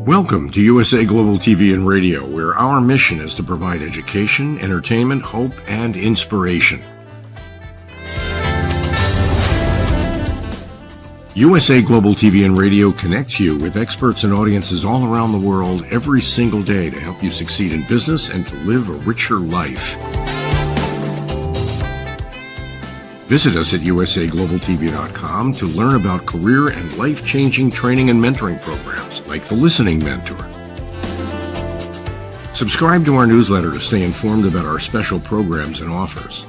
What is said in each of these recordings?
Welcome to USA Global TV and Radio, where our mission is to provide education, entertainment, hope, and inspiration. USA Global TV and Radio connects you with experts and audiences all around the world every single day to help you succeed in business and to live a richer life. Visit us at usaglobaltv.com to learn about career and life-changing training and mentoring programs like the Listening Mentor. Subscribe to our newsletter to stay informed about our special programs and offers.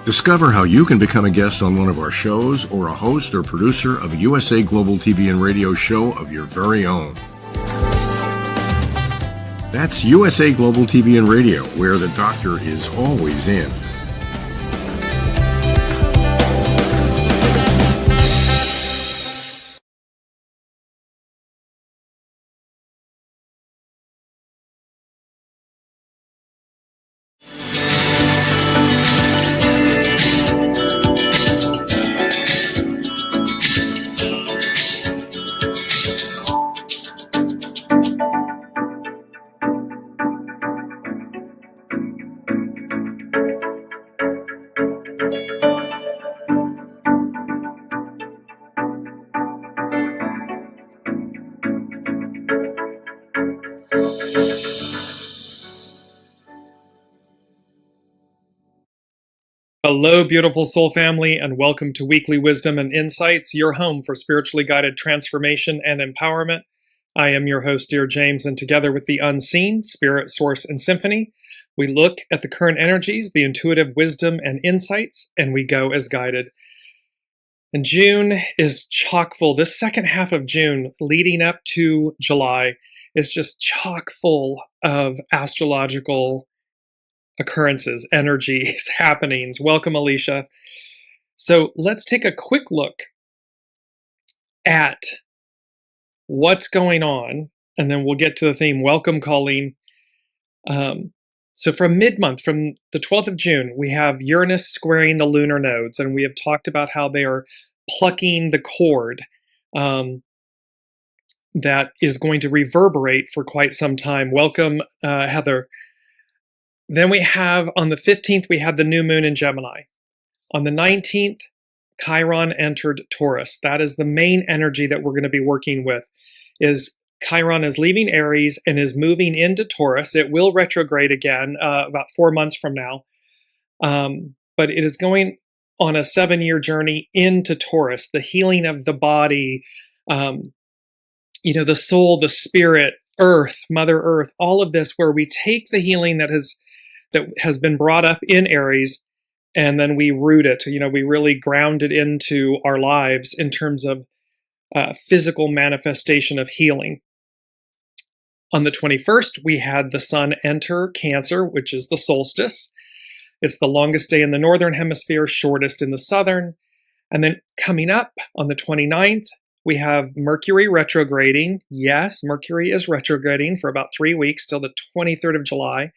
Discover how you can become a guest on one of our shows or a host or producer of a USA Global TV and Radio show of your very own. That's USA Global TV and Radio, where the doctor is always in. Hello, beautiful soul family, and welcome to Weekly Wisdom and Insights, your home for spiritually guided transformation and empowerment. I am your host, Dearjames, and together with the unseen, Spirit, Source, and Symphony, we look at the current energies, the intuitive wisdom and insights, and we go as guided. And June is chock full. This second half of June, leading up to July, is just chock full of astrological occurrences, energies, happenings. Welcome, Alicia. So let's take a quick look at what's going on, and then we'll get to the theme. Welcome, Colleen. So from mid-month, from the 12th of June, we have Uranus squaring the lunar nodes, and we have talked about how they are plucking the cord that is going to reverberate for quite some time. Welcome, Heather. Then we have, on the 15th, we had the new moon in Gemini. On the 19th, CHIRON entered Taurus. That is the main energy that we're going to be working with. CHIRON is leaving Aries and is moving into Taurus. It will retrograde again about 4 months from now. But it is going on a 7-year journey into Taurus, the healing of the body, the soul, the spirit, Earth, Mother Earth, all of this, where we take the healing that has been brought up in Aries, and then we root it. We really ground it into our lives in terms of physical manifestation of healing. On the 21st, we had the sun enter Cancer, which is the solstice. It's the longest day in the northern hemisphere, shortest in the southern. And then coming up on the 29th, we have Mercury retrograding. Yes, Mercury is retrograding for about 3 weeks till the 23rd of July.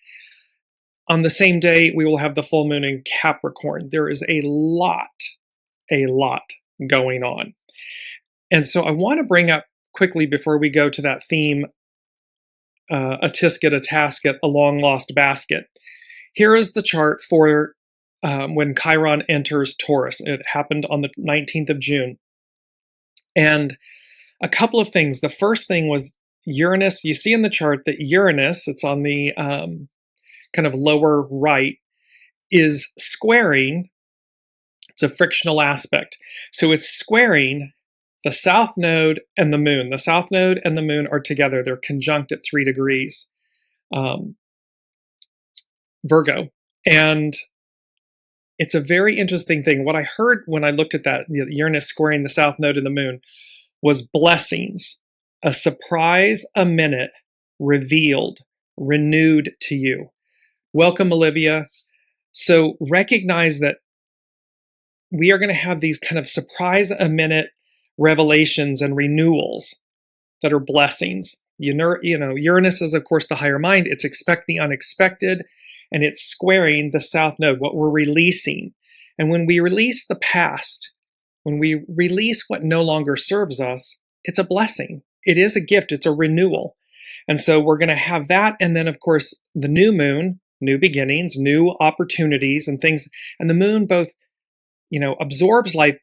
On the same day, we will have the full moon in Capricorn. There is a lot going on. And so I want to bring up quickly before we go to that theme, A-TISKET, A-TASKET, a long lost basket. Here is the chart for when Chiron enters Taurus. It happened on the 19th of June. And a couple of things. The first thing was Uranus. You see in the chart that Uranus, it's on the kind of lower right, is squaring. It's a frictional aspect. So it's squaring the south node and the moon. The south node and the moon are together. They're conjunct at 3 degrees Virgo. And it's a very interesting thing. What I heard when I looked at that, Uranus squaring the south node and the moon, was blessings, a surprise, a minute, revealed, renewed to you. Welcome, Olivia. So recognize that we are going to have these kind of surprise, a minute revelations and renewals that are blessings. Uranus is, of course, the higher mind. It's expect the unexpected, and it's squaring the south node, what we're releasing. And when we release the past, when we release what no longer serves us, it's a blessing. It is a gift. It's a renewal. And so we're going to have that. And then, of course, the new moon, new beginnings, new opportunities and things. And the moon both, absorbs light,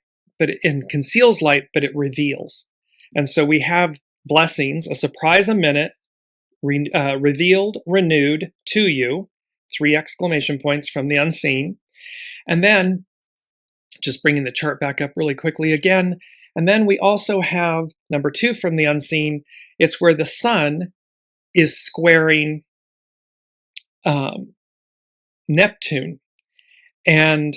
and conceals light, but it reveals. And so we have blessings, a surprise a minute, revealed, renewed to you, 3 exclamation points from the unseen. And then just bringing the chart back up really quickly again. And then we also have number 2 from the unseen. It's where the sun is squaring Neptune. And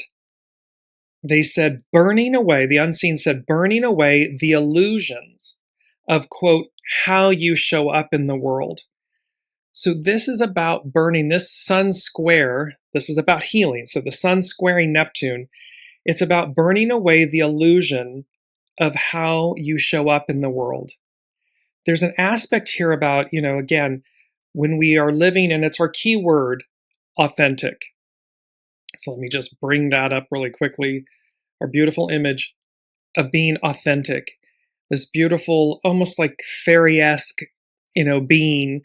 they said burning away, the unseen said burning away the illusions of, quote, how you show up in the world. So this is about burning this sun square. This is about healing. So the sun squaring Neptune, it's about burning away the illusion of how you show up in the world. There's an aspect here about, again, when we are living, and it's our key word, authentic. So let me just bring that up really quickly. Our beautiful image of being authentic. This beautiful, almost like fairy-esque, being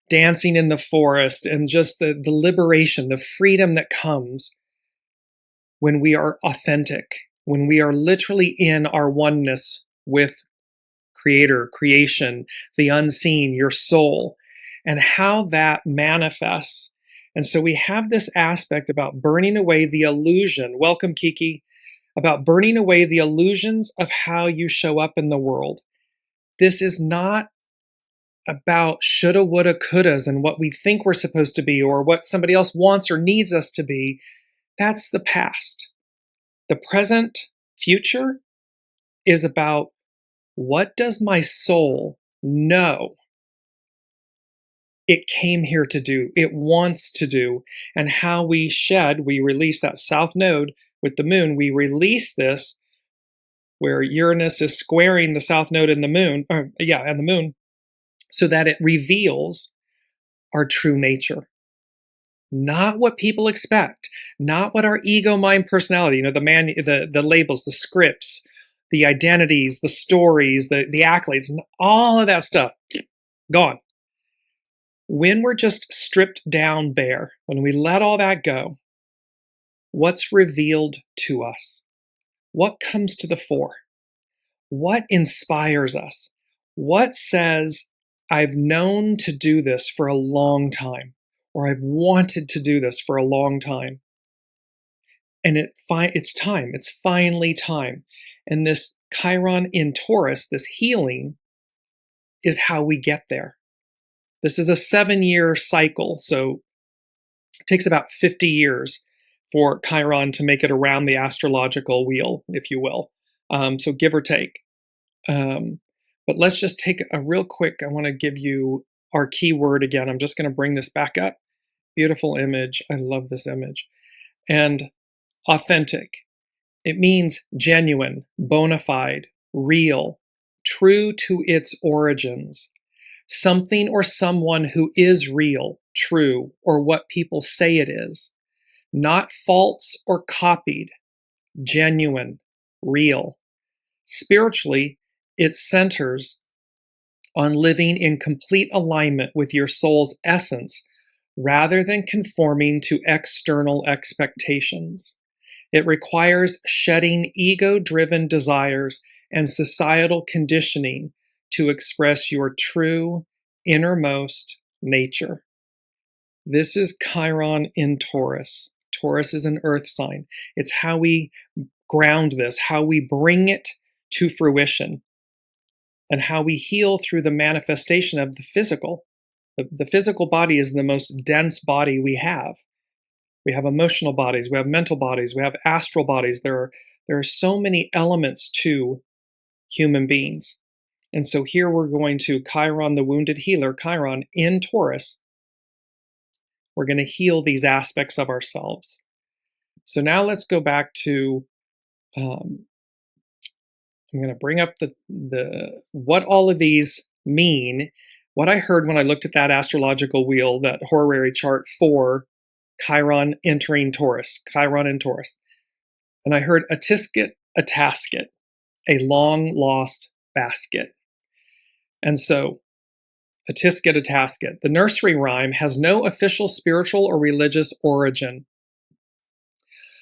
dancing in the forest, and just the liberation, the freedom that comes when we are authentic, when we are literally in our oneness with Creator, creation, the unseen, your soul, and how that manifests. And so we have this aspect about burning away the illusion. Welcome, Kiki. About burning away the illusions of how you show up in the world. This is not about shoulda, woulda, couldas and what we think we're supposed to be or what somebody else wants or needs us to be. That's the past. The present, future is about what does my soul know it came here to do, it wants to do, and how we release that south node with the moon. We release this where Uranus is squaring the south node in the moon, and the moon, so that it reveals our true nature. Not what people expect, not what our ego, mind, personality, the labels, the scripts, the identities, the stories, the accolades, all of that stuff, gone. When we're just stripped down bare, when we let all that go, what's revealed to us? What comes to the fore? What inspires us? What says, I've known to do this for a long time, or I've wanted to do this for a long time. And it's time. It's finally time. And this Chiron in Taurus, this healing, is how we get there. This is a 7-year cycle, so it takes about 50 years for Chiron to make it around the astrological wheel, if you will. So give or take. But let's just take a real quick, I want to give you our keyword again. I'm just going to bring this back up. Beautiful image. I love this image. And authentic. It means genuine, bona fide, real, true to its origins. Something or someone who is real, true, or what people say it is. Not false or copied. Genuine, real. Spiritually, it centers on living in complete alignment with your soul's essence rather than conforming to external expectations. It requires shedding ego-driven desires and societal conditioning to express your true, innermost nature. This is Chiron in Taurus. Taurus is an earth sign. It's how we ground this, how we bring it to fruition, and how we heal through the manifestation of the physical. The physical body is the most dense body we have. We have emotional bodies, we have mental bodies, we have astral bodies. There are so many elements to human beings. And so here we're going to Chiron, the wounded healer, Chiron in Taurus. We're going to heal these aspects of ourselves. So now let's go back to, I'm going to bring up the what all of these mean. What I heard when I looked at that astrological wheel, that horary chart for Chiron entering Taurus, Chiron in Taurus. And I heard A-TISKET, A-TASKET, a long lost basket. And so A-TISKET, A-TASKET. The nursery rhyme has no official spiritual or religious origin.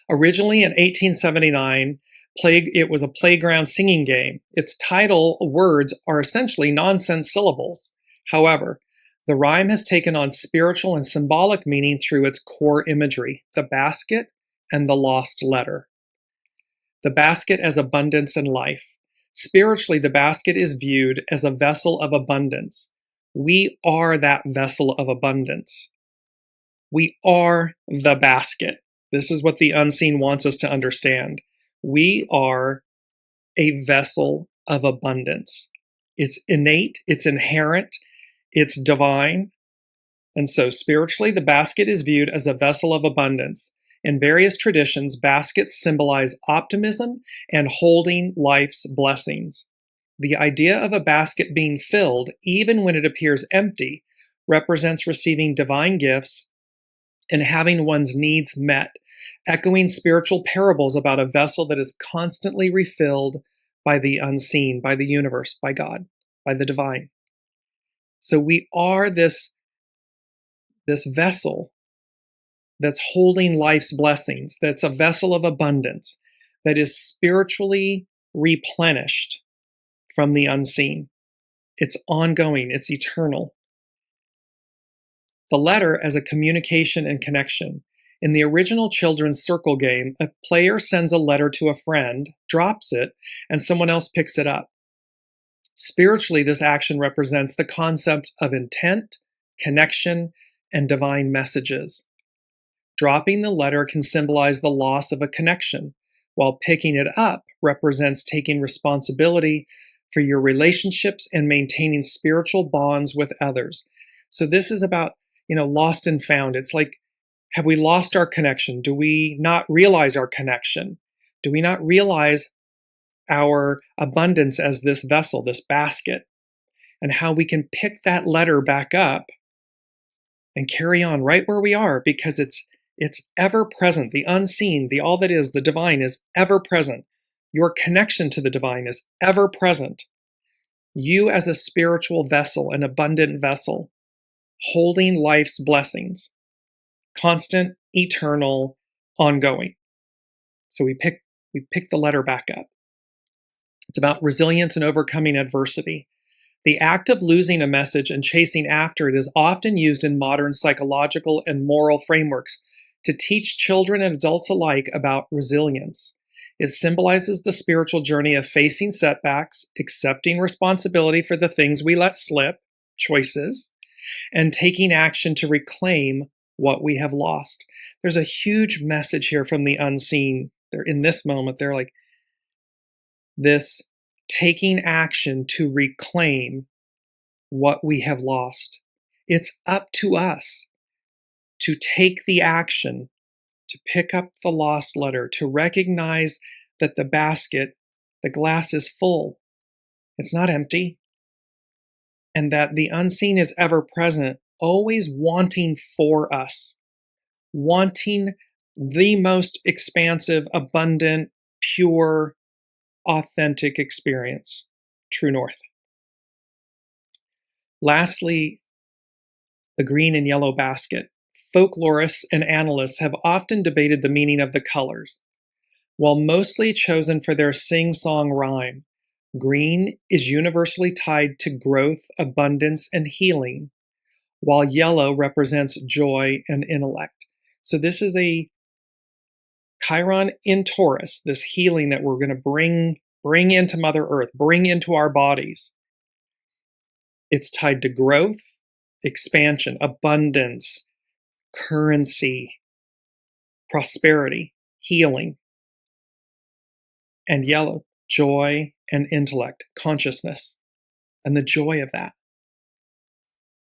Originally in 1879, it was a playground singing game. Its title words are essentially nonsense syllables. However, the rhyme has taken on spiritual and symbolic meaning through its core imagery, the basket and the lost letter. The basket as abundance and life. Spiritually, the basket is viewed as a vessel of abundance. We are that vessel of abundance. We are the basket. This is what the unseen wants us to understand. We are a vessel of abundance. It's innate, it's inherent, it's divine. And so spiritually, the basket is viewed as a vessel of abundance. In various traditions, baskets symbolize optimism and holding life's blessings. The idea of a basket being filled, even when it appears empty, represents receiving divine gifts and having one's needs met, echoing spiritual parables about a vessel that is constantly refilled by the unseen, by the universe, by God, by the divine. So we are this vessel that's holding life's blessings, that's a vessel of abundance, that is spiritually replenished from the unseen. It's ongoing, it's eternal. The letter as a communication and connection. In the original children's circle game, a player sends a letter to a friend, drops it, and someone else picks it up. Spiritually, this action represents the concept of intent, connection, and divine messages. Dropping the letter can symbolize the loss of a connection, while picking it up represents taking responsibility for your relationships and maintaining spiritual bonds with others. So this is about, lost and found. It's like, have we lost our connection? Do we not realize our connection? Do we not realize our abundance as this vessel, this basket, and how we can pick that letter back up and carry on right where we are, because it's ever present. The unseen, the all that is, the divine is ever present. Your connection to the divine is ever present. You as a spiritual vessel, an abundant vessel, holding life's blessings, constant, eternal, ongoing. So we pick the letter back up. It's about resilience and overcoming adversity. The act of losing a message and chasing after it is often used in modern psychological and moral frameworks to teach children and adults alike about resilience. It symbolizes the spiritual journey of facing setbacks, accepting responsibility for the things we let slip, choices, and taking action to reclaim what we have lost. There's a huge message here from the unseen. They're in this moment, they're like, this taking action to reclaim what we have lost. It's up to us to take the action, to pick up the lost letter, to recognize that the basket, the glass is full. It's not empty. And that the unseen is ever present, always wanting for us, wanting the most expansive, abundant, pure, authentic experience, true north. Lastly, the green and yellow basket. Folklorists and analysts have often debated the meaning of the colors. While mostly chosen for their sing-song rhyme, green is universally tied to growth, abundance, and healing, while yellow represents joy and intellect. So this is a CHIRON in Taurus, this healing that we're going to bring into Mother Earth, bring into our bodies. It's tied to growth, expansion, abundance, currency, prosperity, healing. And yellow, joy and intellect, consciousness, and the joy of that.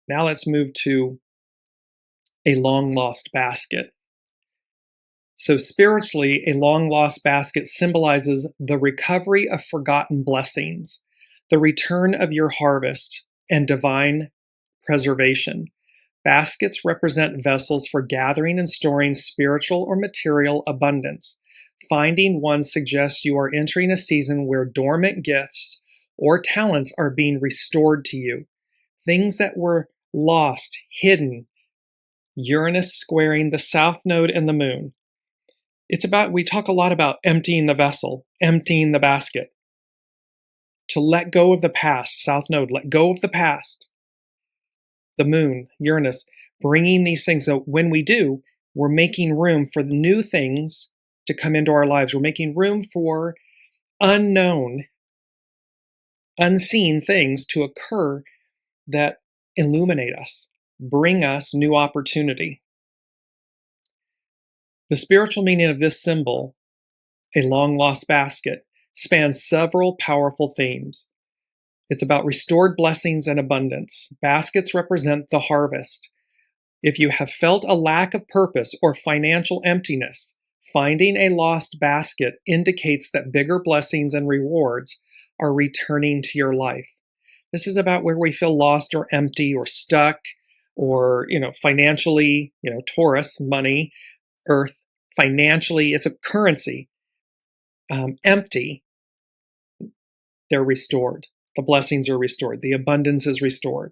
Now let's move to a long-lost basket. So spiritually, a long-lost basket symbolizes the recovery of forgotten blessings, the return of your harvest, and divine preservation. Baskets represent vessels for gathering and storing spiritual or material abundance. Finding one suggests you are entering a season where dormant gifts or talents are being restored to you. things that were lost, hidden. Uranus squaring the south node and the moon. We talk a lot about emptying the vessel, emptying the basket. To let go of the past, south node, let go of the past. The moon, Uranus, bringing these things. So when we do, we're making room for the new things to come into our lives. We're making room for unknown, unseen things to occur that illuminate us, bring us new opportunity. The spiritual meaning of this symbol, a long-lost basket, spans several powerful themes. It's about restored blessings and abundance. Baskets represent the harvest. If you have felt a lack of purpose or financial emptiness, finding a lost basket indicates that bigger blessings and rewards are returning to your life. This is about where we feel lost or empty or stuck or, financially, Taurus, money, earth, financially, it's a currency, empty. They're restored. The blessings are restored. The abundance is restored.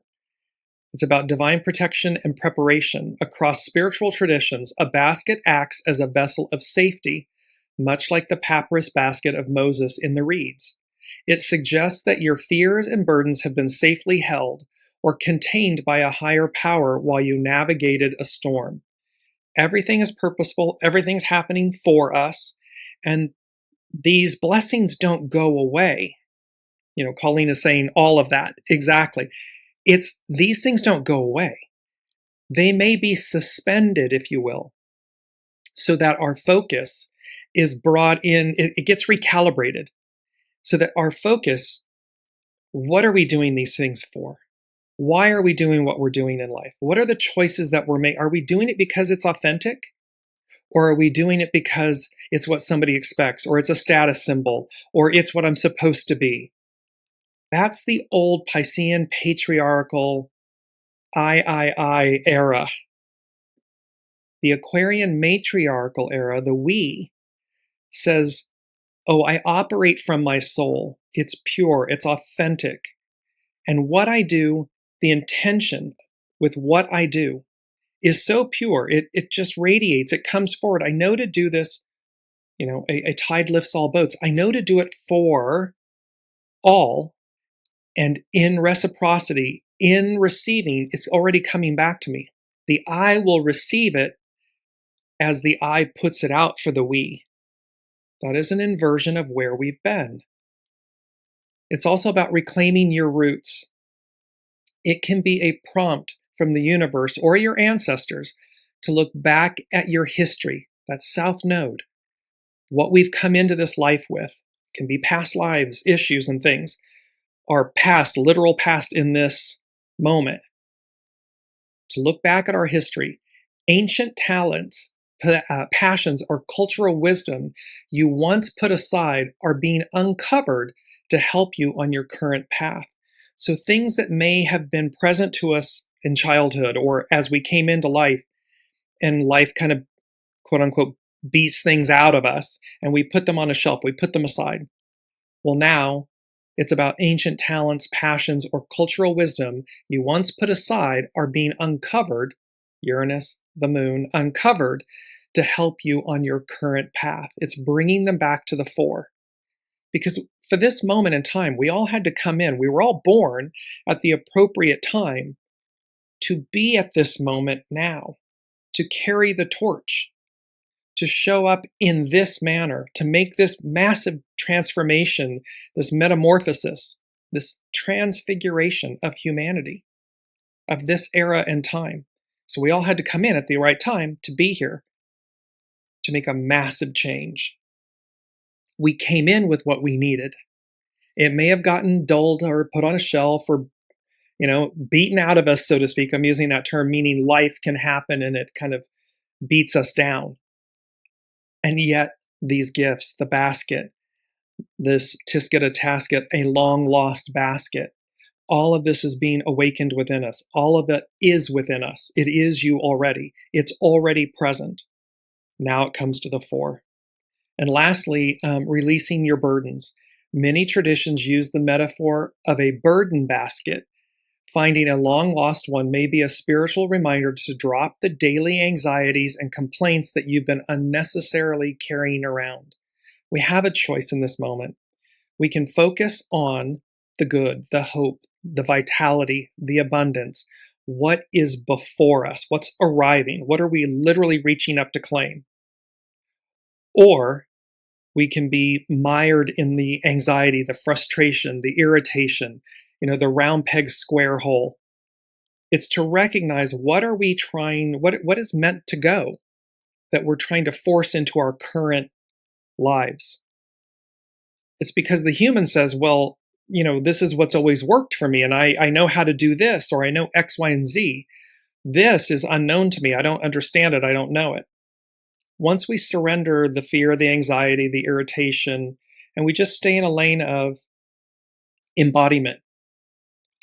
It's about divine protection and preparation. Across spiritual traditions, a basket acts as a vessel of safety, much like the papyrus basket of Moses in the reeds. It suggests that your fears and burdens have been safely held or contained by a higher power while you navigated a storm. Everything is purposeful. Everything's happening for us. And these blessings don't go away. Colleen is saying all of that. Exactly. These things don't go away. They may be suspended, if you will, so that our focus is brought in, it gets recalibrated, so that our focus, what are we doing these things for? Why are we doing what we're doing in life? What are the choices that we're making? Are we doing it because it's authentic? Or are we doing it because it's what somebody expects, or it's a status symbol, or it's what I'm supposed to be? That's the old Piscean patriarchal I era. The Aquarian matriarchal era, the we, says, oh, I operate from my soul. It's pure, it's authentic. And what I do, the intention with what I do is so pure. It just radiates, it comes forward. I know to do this, a tide lifts all boats. I know to do it for all. And in reciprocity, in receiving, it's already coming back to me. The I will receive it as the I puts it out for the we. That is an inversion of where we've been. It's also about reclaiming your roots. It can be a prompt from the universe or your ancestors to look back at your history, that south node, what we've come into this life with. It can be past lives, issues, and things. Our past, literal past in this moment. To look back at our history, ancient talents, passions, or cultural wisdom you once put aside are being uncovered to help you on your current path. So things that may have been present to us in childhood or as we came into life, and life kind of, quote unquote, beats things out of us, and we put them on a shelf, we put them aside. Well, now, it's about ancient talents, passions, or cultural wisdom you once put aside are being uncovered, Uranus, the moon, uncovered to help you on your current path. It's bringing them back to the fore. Because for this moment in time, we all had to come in. We were all born at the appropriate time to be at this moment now, to carry the torch, to show up in this manner, to make this massive transformation, this metamorphosis, this transfiguration of humanity, of this era and time. So we all had to come in at the right time to be here, to make a massive change. We came in with what we needed. It may have gotten dulled or put on a shelf or, beaten out of us, so to speak. I'm using that term, meaning life can happen and it kind of beats us down. And yet these gifts, the basket, this A-TISKET, A-TASKET, a long lost basket, all of this is being awakened within us. All of it is within us. It is you already. It's already present. Now it comes to the fore. And lastly, releasing your burdens. Many traditions use the metaphor of a burden basket Finding a long lost one may be a spiritual reminder to drop the daily anxieties and complaints that you've been unnecessarily carrying around. We have a choice in this moment. We can focus on the good, the hope, the vitality, the abundance. What is before us? What's arriving? What are we literally reaching up to claim? Or we can be mired in the anxiety, the frustration, the irritation, the round peg square hole. It's to recognize what is meant to go that we're trying to force into our current lives. It's because the human says, well, this is what's always worked for me, and I know how to do this, or I know X, Y, and Z. This is unknown to me. I don't understand it. I don't know it. Once we surrender the fear, the anxiety, the irritation, and we just stay in a lane of embodiment,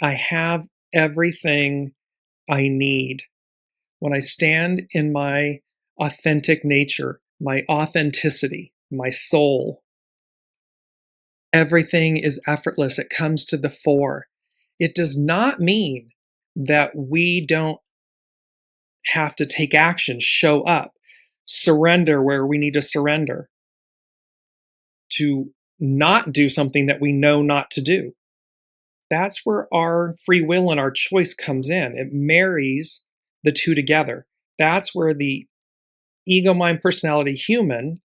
I have everything I need. When I stand in my authentic nature, my authenticity, my soul, everything is effortless. It comes to the fore. It does not mean that we don't have to take action, show up, surrender where we need to surrender, to not do something that we know not to do. That's where our free will and our choice comes in. It marries the two together. That's where the ego, mind, personality, human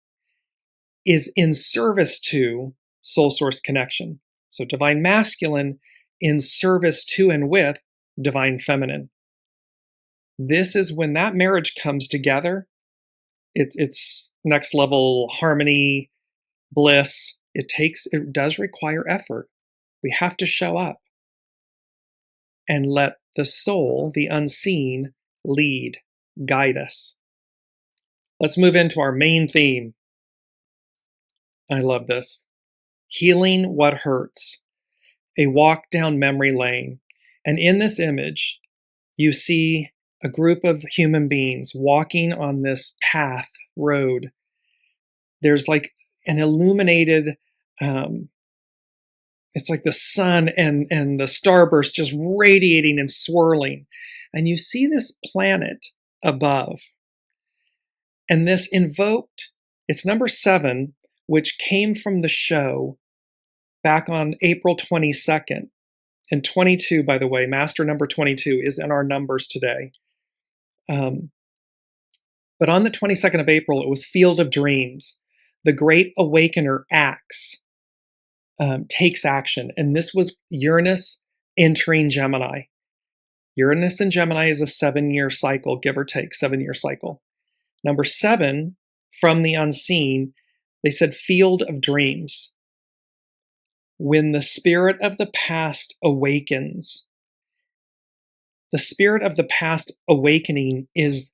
is in service to soul source connection. So divine masculine in service to and with divine feminine. This is when that marriage comes together. It's next level harmony, bliss. It does require effort. We have to show up and let the soul, the unseen, lead, guide us. Let's move into our main theme. I love this. Healing what hurts. A walk down memory lane. And in this image, you see a group of human beings walking on this path, road. There's like an illuminated, it's like the sun and the starburst just radiating and swirling. And you see this planet above. And this invoked, it's number 7, which came from the show back on April 22nd. And 22, by the way, master number 22 is in our numbers today. But on the 22nd of April, it was Field of Dreams. The Great Awakener acts, takes action. And this was Uranus entering Gemini. Uranus in Gemini is a 7-year cycle, give or take, 7-year cycle. Number 7, from the unseen, they said Field of Dreams. When the spirit of the past awakens, the spirit of the past awakening is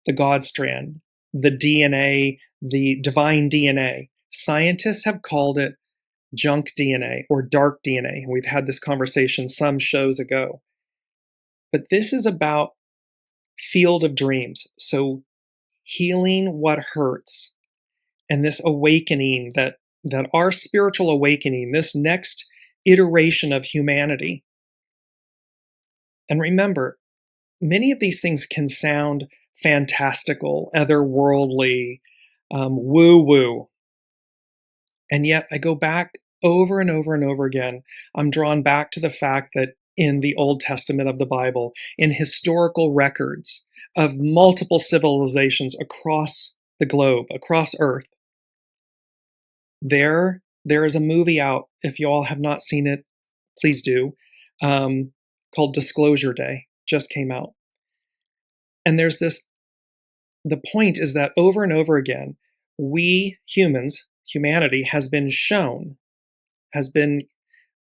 the God strand, the DNA, the divine DNA. Scientists have called it junk DNA or dark DNA. We've had this conversation some shows ago. But this is about Field of Dreams. So healing what hurts and this awakening that our spiritual awakening, this next iteration of humanity. And remember, many of these things can sound fantastical, otherworldly, woo-woo. And yet I go back over and over and over again. I'm drawn back to the fact that in the Old Testament of the Bible, in historical records of multiple civilizations across the globe, across Earth, there is a movie out. If you all have not seen it, please do, called Disclosure Day, just came out. And there's this, the point is that over and over again, we humans, humanity has been shown, has been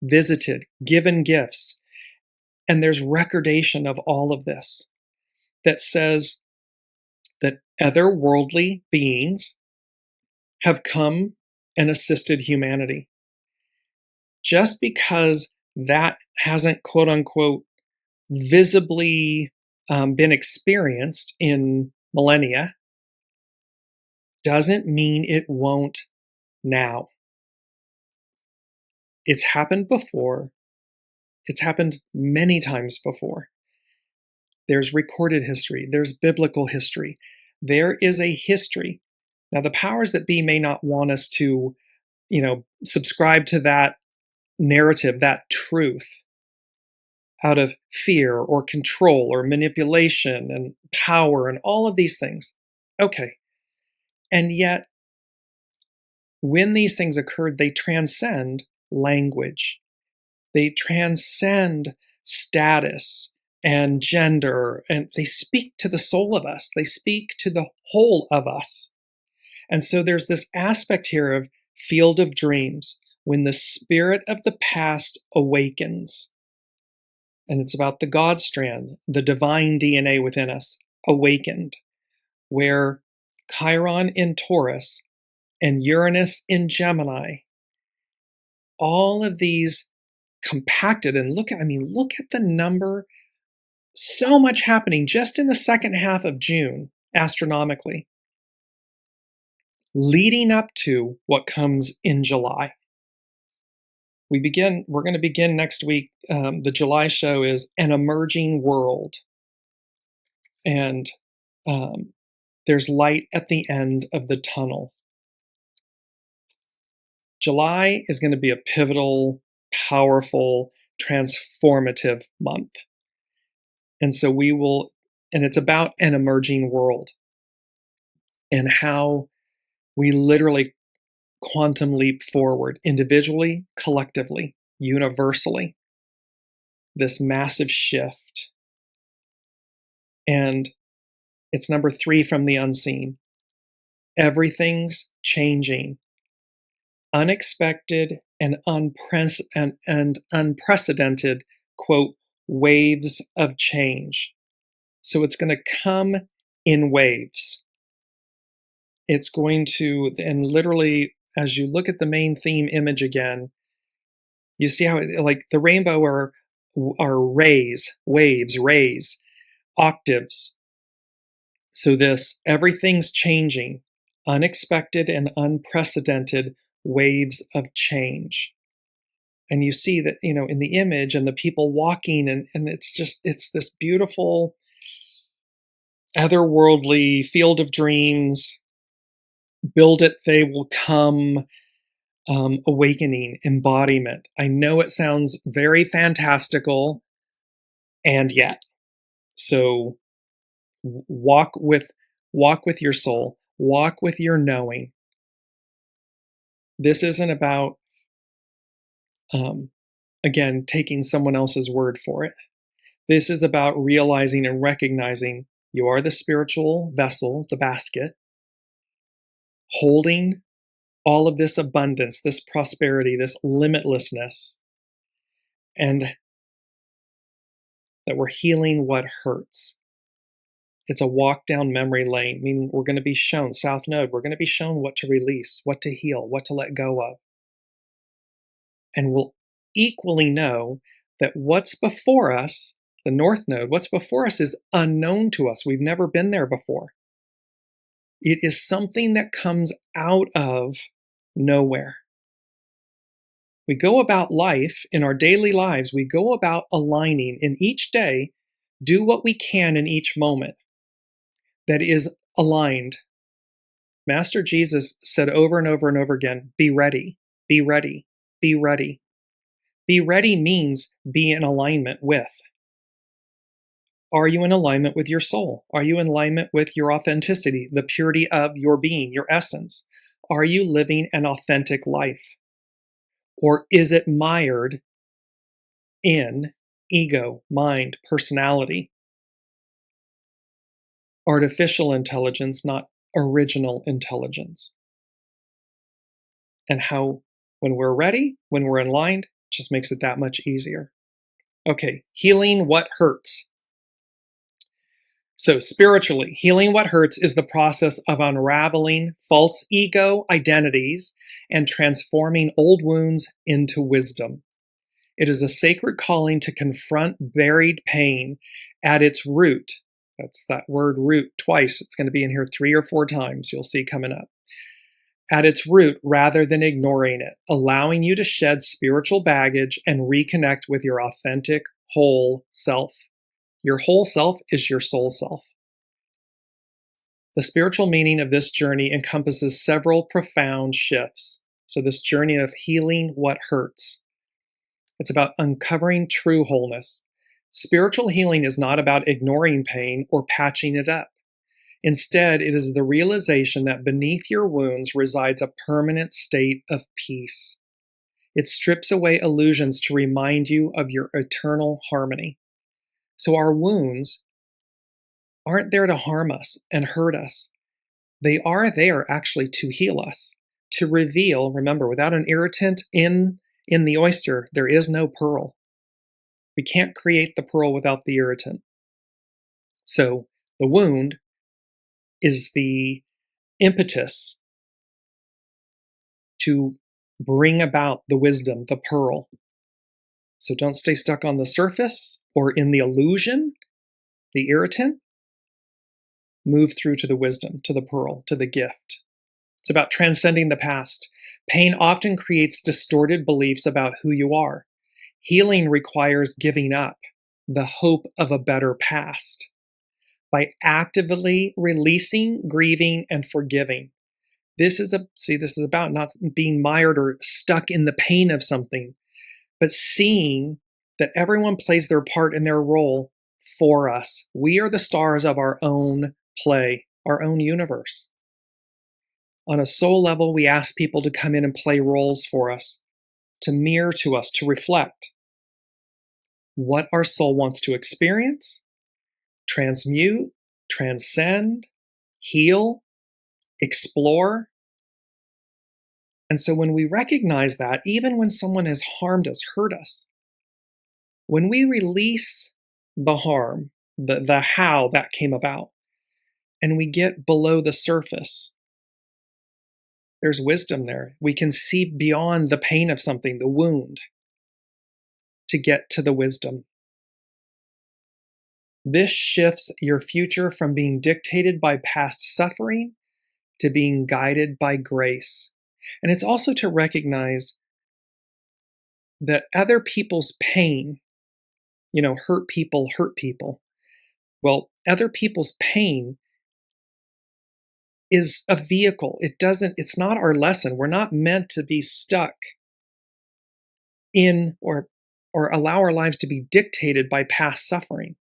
visited, given gifts. And there's recordation of all of this that says that otherworldly beings have come and assisted humanity. Just because that hasn't, quote unquote, visibly been experienced in millennia doesn't mean it won't now. It's happened before. It's happened many times before. There's recorded history. There's biblical history. There is a history. Now, the powers that be may not want us to, subscribe to that narrative, that truth, out of fear or control or manipulation and power and all of these things. Okay. And yet, when these things occurred, they transcend language. They transcend status and gender, and they speak to the soul of us. They speak to the whole of us. And so there's this aspect here of field of dreams, when the spirit of the past awakens. And it's about the God strand, the divine DNA within us, awakened, where Chiron in Taurus and Uranus in Gemini, all of these compacted, and look at the number, so much happening just in the second half of June, astronomically, leading up to what comes in July. We're going to begin next week. The July show is An Emerging World. And there's light at the end of the tunnel. July is going to be a pivotal, powerful, transformative month. And so and it's about an emerging world and how we literally quantum leap forward individually, collectively, universally, this massive shift. And it's number 3 from the unseen. Everything's changing. Unexpected and unprecedented, quote, waves of change. So it's going to come in waves. It's going to, and literally, as you look at the main theme image again, you see how, like, the rainbow are rays, waves, rays, octaves. So this, everything's changing, unexpected and unprecedented waves of change. And you see that, in the image and the people walking, and it's this beautiful, otherworldly field of dreams. Build it, they will come, awakening, embodiment. I know it sounds very fantastical, and yet. So walk with your soul, walk with your knowing. This isn't about, again, taking someone else's word for it. This is about realizing and recognizing you are the spiritual vessel, the basket, holding all of this abundance, this prosperity, this limitlessness, and that we're healing what hurts. It's a walk down memory lane. I mean, we're going to be shown, South Node, we're going to be shown what to release, what to heal, what to let go of. And we'll equally know that what's before us, the North Node, what's before us is unknown to us. We've never been there before. It is something that comes out of nowhere. We go about life, in our daily lives, we go about aligning in each day, do what we can in each moment that is aligned. Master Jesus said over and over and over again, be ready, be ready, be ready. Be ready means be in alignment with. Are you in alignment with your soul? Are you in alignment with your authenticity, the purity of your being, your essence? Are you living an authentic life? Or is it mired in ego, mind, personality, artificial intelligence, not original intelligence? And how, when we're ready, when we're aligned, just makes it that much easier. Okay, healing what hurts. So spiritually, healing what hurts is the process of unraveling false ego identities and transforming old wounds into wisdom. It is a sacred calling to confront buried pain at its root. That's that word root twice. It's going to be in here 3 or 4 times. You'll see coming up. at its root rather than ignoring it, allowing you to shed spiritual baggage and reconnect with your authentic whole self. Your whole self is your soul self. The spiritual meaning of this journey encompasses several profound shifts. So this journey of healing what hurts. It's about uncovering true wholeness. Spiritual healing is not about ignoring pain or patching it up. Instead, it is the realization that beneath your wounds resides a permanent state of peace. It strips away illusions to remind you of your eternal harmony. So our wounds aren't there to harm us and hurt us. They are there actually to heal us, to reveal, remember, without an irritant in the oyster, there is no pearl. We can't create the pearl without the irritant. So the wound is the impetus to bring about the wisdom, the pearl. So don't stay stuck on the surface or in the illusion, the irritant. Move through to the wisdom, to the pearl, to the gift. It's about transcending the past. Pain often creates distorted beliefs about who you are. Healing requires giving up the hope of a better past. By actively releasing, grieving, and forgiving. This is about not being mired or stuck in the pain of something, but seeing that everyone plays their part in their role for us. We are the stars of our own play, our own universe. On a soul level, we ask people to come in and play roles for us, to mirror to us, to reflect what our soul wants to experience, transmute, transcend, heal, explore. And so when we recognize that, even when someone has harmed us, hurt us, when we release the harm, the how that came about, and we get below the surface, there's wisdom there. We can see beyond the pain of something, the wound, to get to the wisdom. This shifts your future from being dictated by past suffering to being guided by grace. And it's also to recognize that other people's pain, hurt people. Well, other people's pain is a vehicle. It's not our lesson. We're not meant to be stuck in or allow our lives to be dictated by past suffering,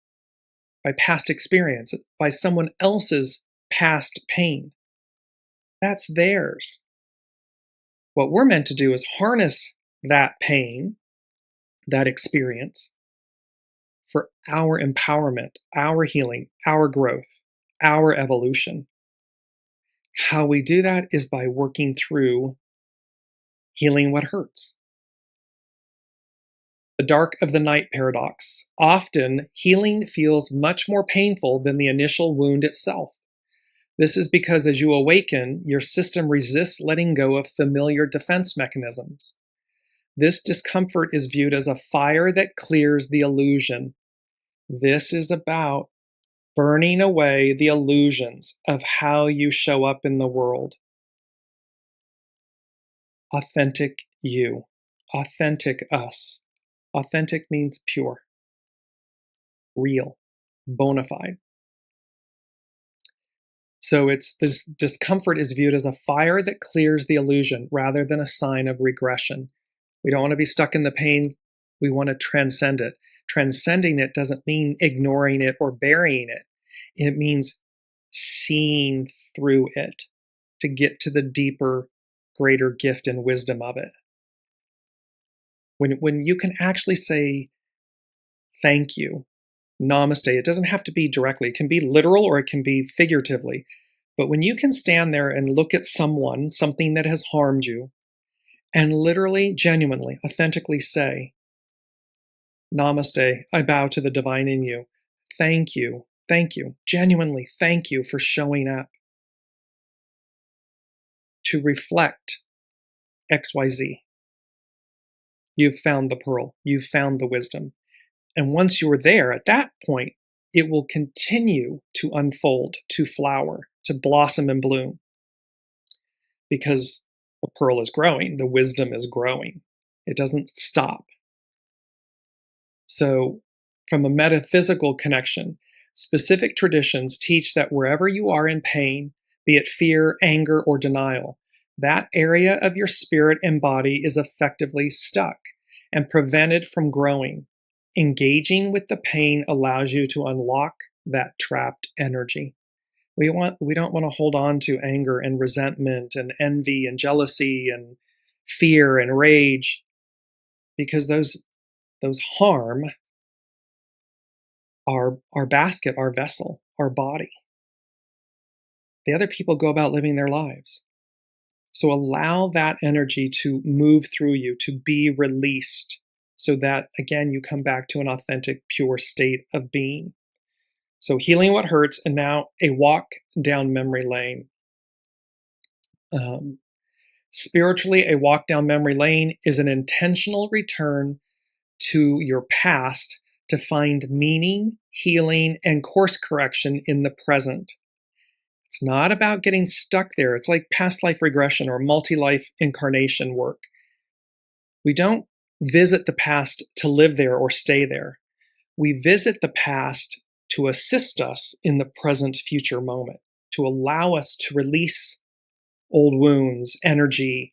by past experience, by someone else's past pain. That's theirs. What we're meant to do is harness that pain, that experience, for our empowerment, our healing, our growth, our evolution. How we do that is by working through healing what hurts. The dark of the night paradox. Often, healing feels much more painful than the initial wound itself. This is because as you awaken, your system resists letting go of familiar defense mechanisms. This discomfort is viewed as a fire that clears the illusion. This is about burning away the illusions of how you show up in the world. Authentic you, authentic us. Authentic means pure, real, bona fide. So this discomfort is viewed as a fire that clears the illusion rather than a sign of regression. We don't want to be stuck in the pain. We want to transcend it. Transcending it doesn't mean ignoring it or burying it. It means seeing through it to get to the deeper, greater gift and wisdom of it. When you can actually say, thank you, namaste, it doesn't have to be directly. It can be literal or it can be figuratively. But when you can stand there and look at something that has harmed you, and literally, genuinely, authentically say, namaste, I bow to the divine in you. Thank you, genuinely thank you for showing up to reflect XYZ. You've found the pearl, you've found the wisdom. And once you're there, at that point, it will continue to unfold, to flower, to blossom and bloom. because the pearl is growing, the wisdom is growing. It doesn't stop. So, from a metaphysical connection, specific traditions teach that wherever you are in pain, be it fear, anger, or denial, that area of your spirit and body is effectively stuck and prevented from growing. Engaging with the pain allows you to unlock that trapped energy. We don't want to hold on to anger and resentment and envy and jealousy and fear and rage, because those harm our basket, our vessel, our body. The other people go about living their lives. So allow that energy to move through you, to be released, so that, again, you come back to an authentic, pure state of being. So healing what hurts, and now a walk down memory lane. Spiritually, a walk down memory lane is an intentional return to your past to find meaning, healing, and course correction in the present. It's not about getting stuck there. It's like past life regression or multi-life incarnation work. We don't visit the past to live there or stay there. We visit the past to assist us in the present future moment, to allow us to release old wounds, energy,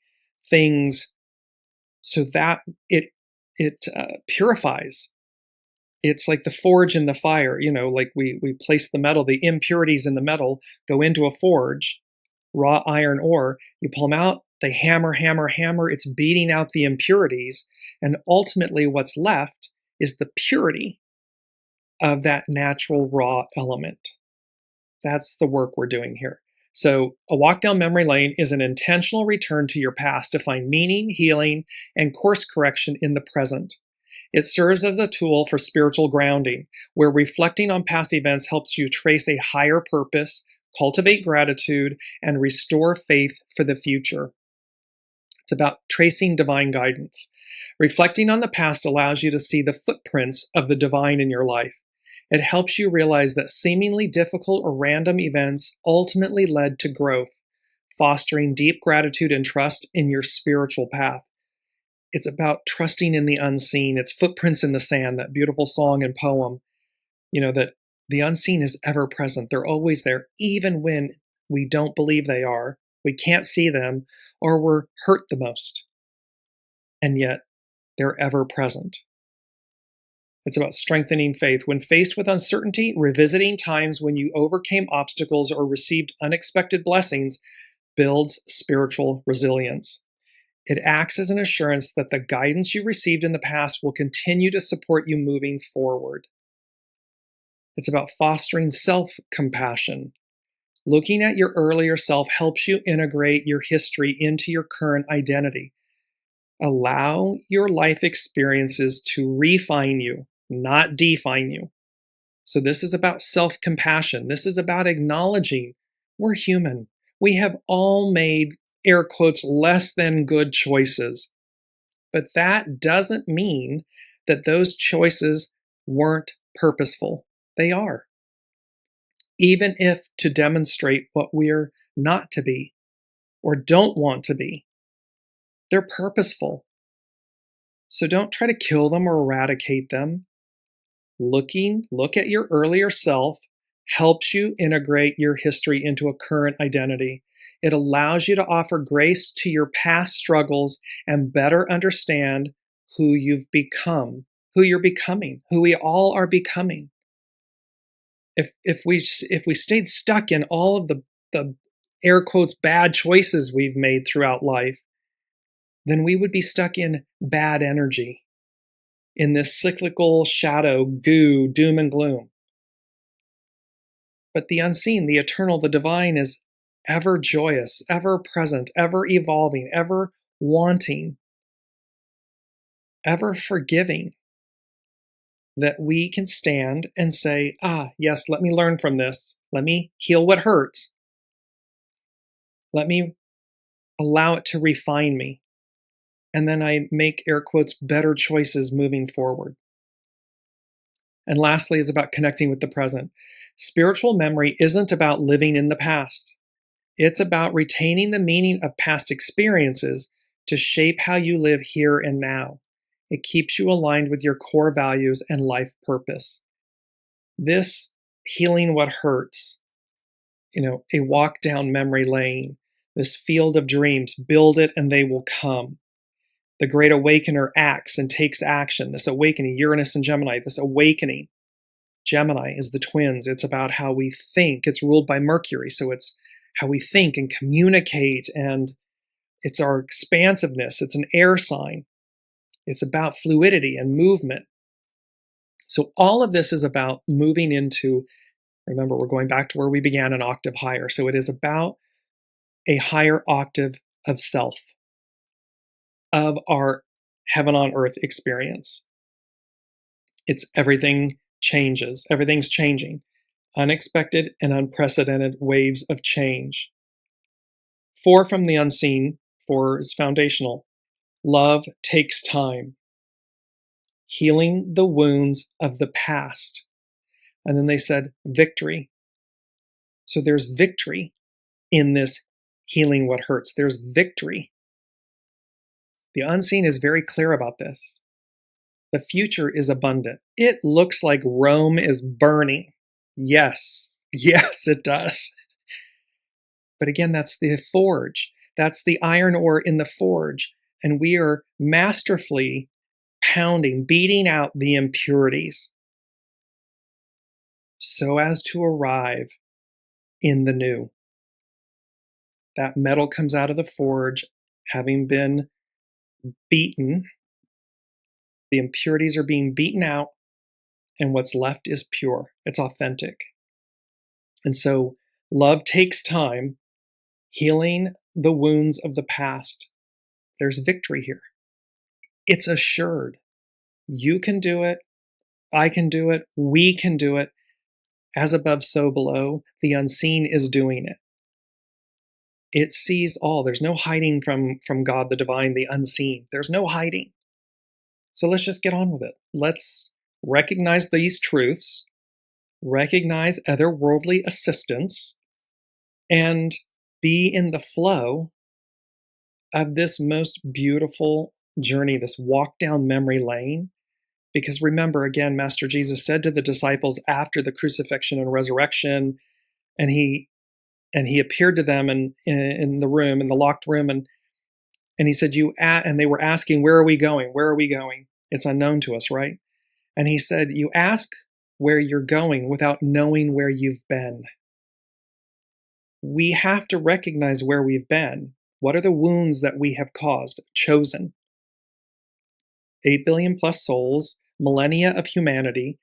things, so that it purifies. It's like the forge in the fire, like we place the metal, the impurities in the metal go into a forge, raw iron ore, you pull them out, they hammer, it's beating out the impurities, and ultimately what's left is the purity of that natural raw element. That's the work we're doing here. So a walk down memory lane is an intentional return to your past to find meaning, healing, and course correction in the present. It serves as a tool for spiritual grounding, where reflecting on past events helps you trace a higher purpose, cultivate gratitude, and restore faith for the future. It's about tracing divine guidance. Reflecting on the past allows you to see the footprints of the divine in your life. It helps you realize that seemingly difficult or random events ultimately led to growth, fostering deep gratitude and trust in your spiritual path. It's about trusting in the unseen. It's footprints in the sand, that beautiful song and poem, that the unseen is ever present. They're always there, even when we don't believe they are, we can't see them, or we're hurt the most. And yet, they're ever present. It's about strengthening faith. When faced with uncertainty, revisiting times when you overcame obstacles or received unexpected blessings builds spiritual resilience. It acts as an assurance that the guidance you received in the past will continue to support you moving forward. It's about fostering self-compassion. Looking at your earlier self helps you integrate your history into your current identity. Allow your life experiences to refine you, not define you. So this is about self-compassion. This is about acknowledging we're human. We have all made, air quotes, less than good choices. But that doesn't mean that those choices weren't purposeful. They are. Even if to demonstrate what we're not to be or don't want to be. They're purposeful. So don't try to kill them or eradicate them. Look at your earlier self helps you integrate your history into a current identity. It allows you to offer grace to your past struggles and better understand who you've become, who you're becoming, who we all are becoming. If we stayed stuck in all of the air quotes bad choices we've made throughout life, then we would be stuck in bad energy, in this cyclical shadow, goo, doom and gloom. But the unseen, the eternal, the divine is ever joyous, ever present, ever evolving, ever wanting, ever forgiving, that we can stand and say, yes, let me learn from this. Let me heal what hurts. Let me allow it to refine me. And then I make, air quotes, better choices moving forward. And lastly, it's about connecting with the present. Spiritual memory isn't about living in the past. It's about retaining the meaning of past experiences to shape how you live here and now. It keeps you aligned with your core values and life purpose. This healing what hurts, a walk down memory lane, this field of dreams, build it and they will come. The great awakener acts and takes action. This awakening, Uranus and Gemini, this awakening. Gemini is the twins. It's about how we think. It's ruled by Mercury, so it's how we think and communicate, and it's our expansiveness. It's an air sign. It's about fluidity and movement. So all of this is about moving into, remember, we're going back to where we began, an octave higher. So it is about a higher octave of self, of our heaven on earth experience. It's everything changes. Everything's changing. Unexpected and unprecedented waves of change. 4 from the unseen, 4 is foundational. Love takes time. Healing the wounds of the past. And then they said victory. So there's victory in this healing what hurts. There's victory. The unseen is very clear about this. The future is abundant. It looks like Rome is burning. Yes, it does. But again, that's the forge. That's the iron ore in the forge. And we are masterfully pounding, beating out the impurities so as to arrive in the new. That metal comes out of the forge, having been beaten. The impurities are being beaten out, and what's left is pure. It's authentic. And so love takes time, healing the wounds of the past. There's victory here. It's assured. You can do it. I can do it. We can do it. As above, so below. The unseen is doing it. It sees all. There's no hiding from God, the divine, the unseen. There's no hiding. So let's just get on with it. Let's recognize these truths, recognize otherworldly assistance, and be in the flow of this most beautiful journey, this walk down memory lane. Because remember, again, Master Jesus said to the disciples after the crucifixion and resurrection, and he appeared to them in the room, in the locked room, and he said, and they were asking, where are we going? Where are we going? It's unknown to us, right? And he said, you ask where you're going without knowing where you've been. We have to recognize where we've been. What are the wounds that we have caused, chosen? 8 billion plus souls, millennia of humanity.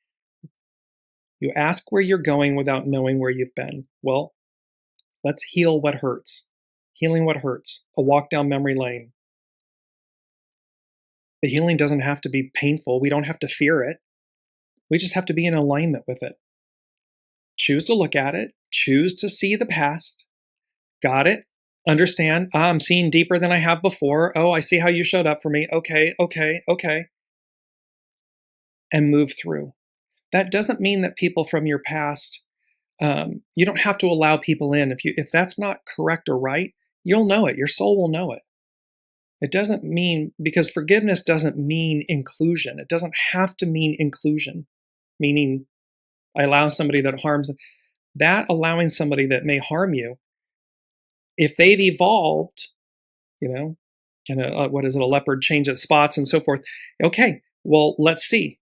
You ask where you're going without knowing where you've been. Well, let's heal what hurts. Healing what hurts. A walk down memory lane. The healing doesn't have to be painful. We don't have to fear it. We just have to be in alignment with it. Choose to look at it. Choose to see the past. Got it? Understand. I'm seeing deeper than I have before. Oh, I see how you showed up for me. Okay. And move through. That doesn't mean that people from your past, you don't have to allow people in. If that's not correct or right, you'll know it. Your soul will know it. It doesn't mean, because forgiveness doesn't mean inclusion. It doesn't have to mean inclusion, meaning I allow somebody that harms. That allowing somebody that may harm you, if they've evolved, can a leopard change its spots and so forth? Okay, well, let's see.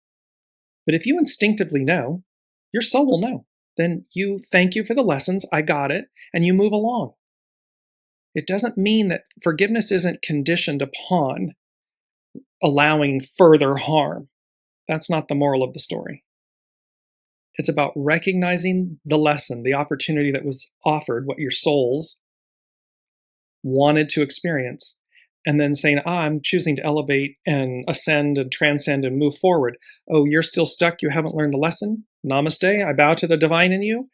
But if you instinctively know, your soul will know. Then you thank you for the lessons, I got it, and you move along. It doesn't mean that forgiveness isn't conditioned upon allowing further harm. That's not the moral of the story. It's about recognizing the lesson, the opportunity that was offered, what your souls wanted to experience, and then saying, I'm choosing to elevate and ascend and transcend and move forward. Oh, you're still stuck? You haven't learned the lesson? Namaste. I bow to the divine in you.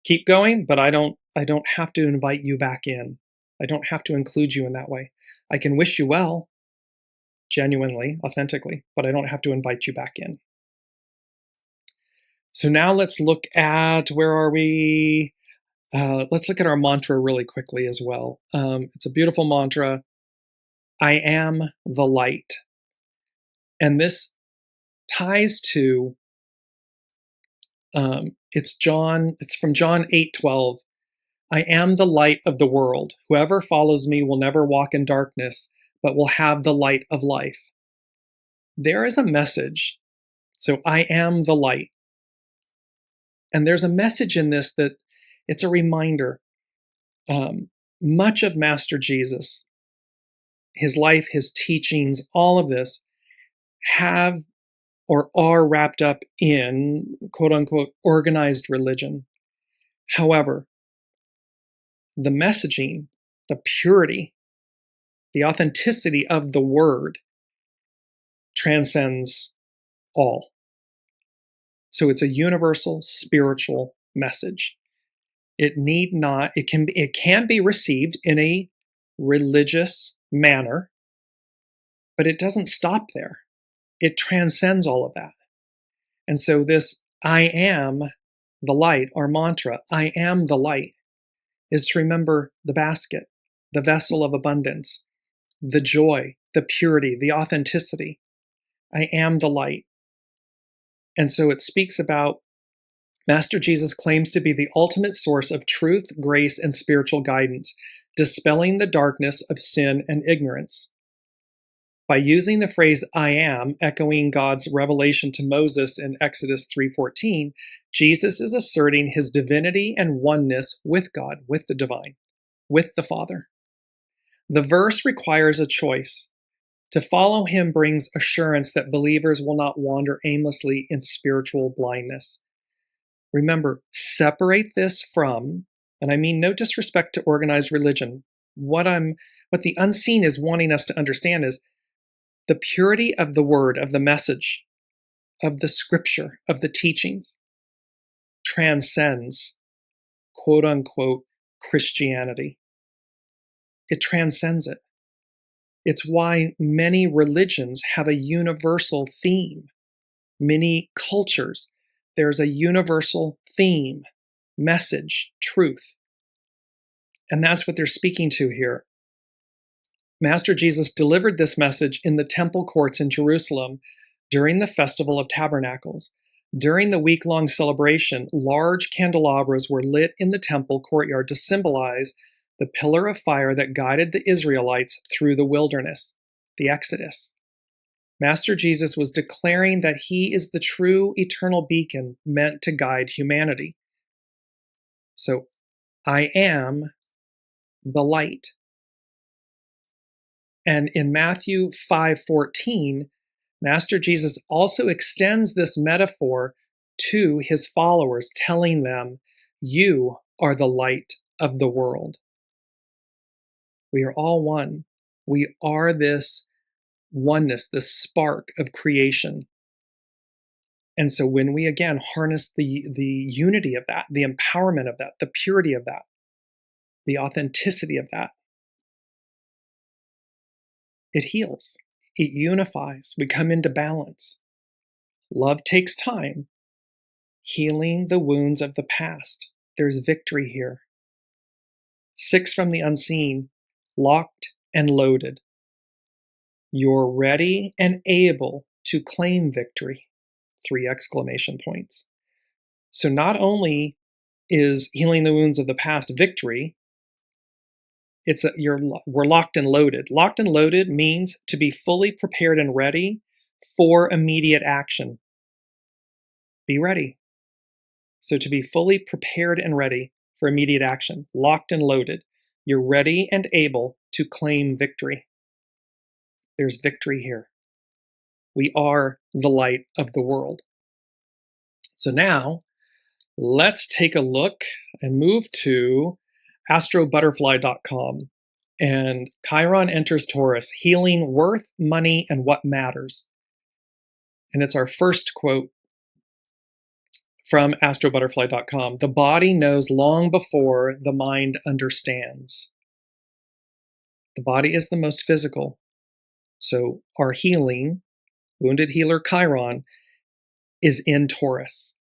Keep going, but I don't have to invite you back in. I don't have to include you in that way. I can wish you well, genuinely, authentically, but I don't have to invite you back in. So now let's look at, where are we? Let's look at our mantra really quickly as well. It's a beautiful mantra. I am the light. And this ties to, it's from John 8:12. I am the light of the world. Whoever follows me will never walk in darkness, but will have the light of life. There is a message. So I am the light. And there's a message in this that it's a reminder. Much of Master Jesus, his life, his teachings, all of this have or are wrapped up in quote unquote organized religion. However, the messaging, the purity, the authenticity of the word transcends all. So it's a universal spiritual message. It need not, it can be received in a religious manner, but it doesn't stop there. It transcends all of that. And so this I am the light, our mantra, I am the light, is to remember the basket, the vessel of abundance, the joy, the purity, the authenticity. I am the light. And so it speaks about Master Jesus claims to be the ultimate source of truth, grace, and spiritual guidance, dispelling the darkness of sin and ignorance. By using the phrase I am, echoing God's revelation to Moses in Exodus 3:14, Jesus is asserting his divinity and oneness with God, with the divine, with the Father. The verse requires a choice. To follow him brings assurance that believers will not wander aimlessly in spiritual blindness. Remember, separate this from, and I mean no disrespect to organized religion. What the unseen is wanting us to understand is the purity of the word, of the message, of the scripture, of the teachings transcends quote unquote Christianity. It transcends it. It's why many religions have a universal theme. Many cultures, there's a universal theme, message, truth. And that's what they're speaking to here. Master Jesus delivered this message in the temple courts in Jerusalem during the Festival of Tabernacles. During the week-long celebration, large candelabras were lit in the temple courtyard to symbolize the pillar of fire that guided the Israelites through the wilderness, the Exodus. Master Jesus was declaring that he is the true eternal beacon meant to guide humanity. So, I am the light. And in Matthew 5:14, Master Jesus also extends this metaphor to his followers, telling them, you are the light of the world. We are all one. We are this oneness, this spark of creation. And so when we again harness the unity of that, the empowerment of that, the purity of that, the authenticity of that, it heals, it unifies, we come into balance. Love takes time, healing the wounds of the past. There's victory here. 6 from the unseen, locked and loaded. You're ready and able to claim victory. 3 exclamation points. So not only is healing the wounds of the past victory, we're locked and loaded. Locked and loaded means to be fully prepared and ready for immediate action. Be ready. So to be fully prepared and ready for immediate action, locked and loaded, you're ready and able to claim victory. There's victory here. We are the light of the world. So now, let's take a look and move to astrobutterfly.com. And Chiron enters Taurus, healing worth, money, and what matters. And it's our first quote from astrobutterfly.com. The body knows long before the mind understands. The body is the most physical. So our healing, wounded healer Chiron, is in Taurus.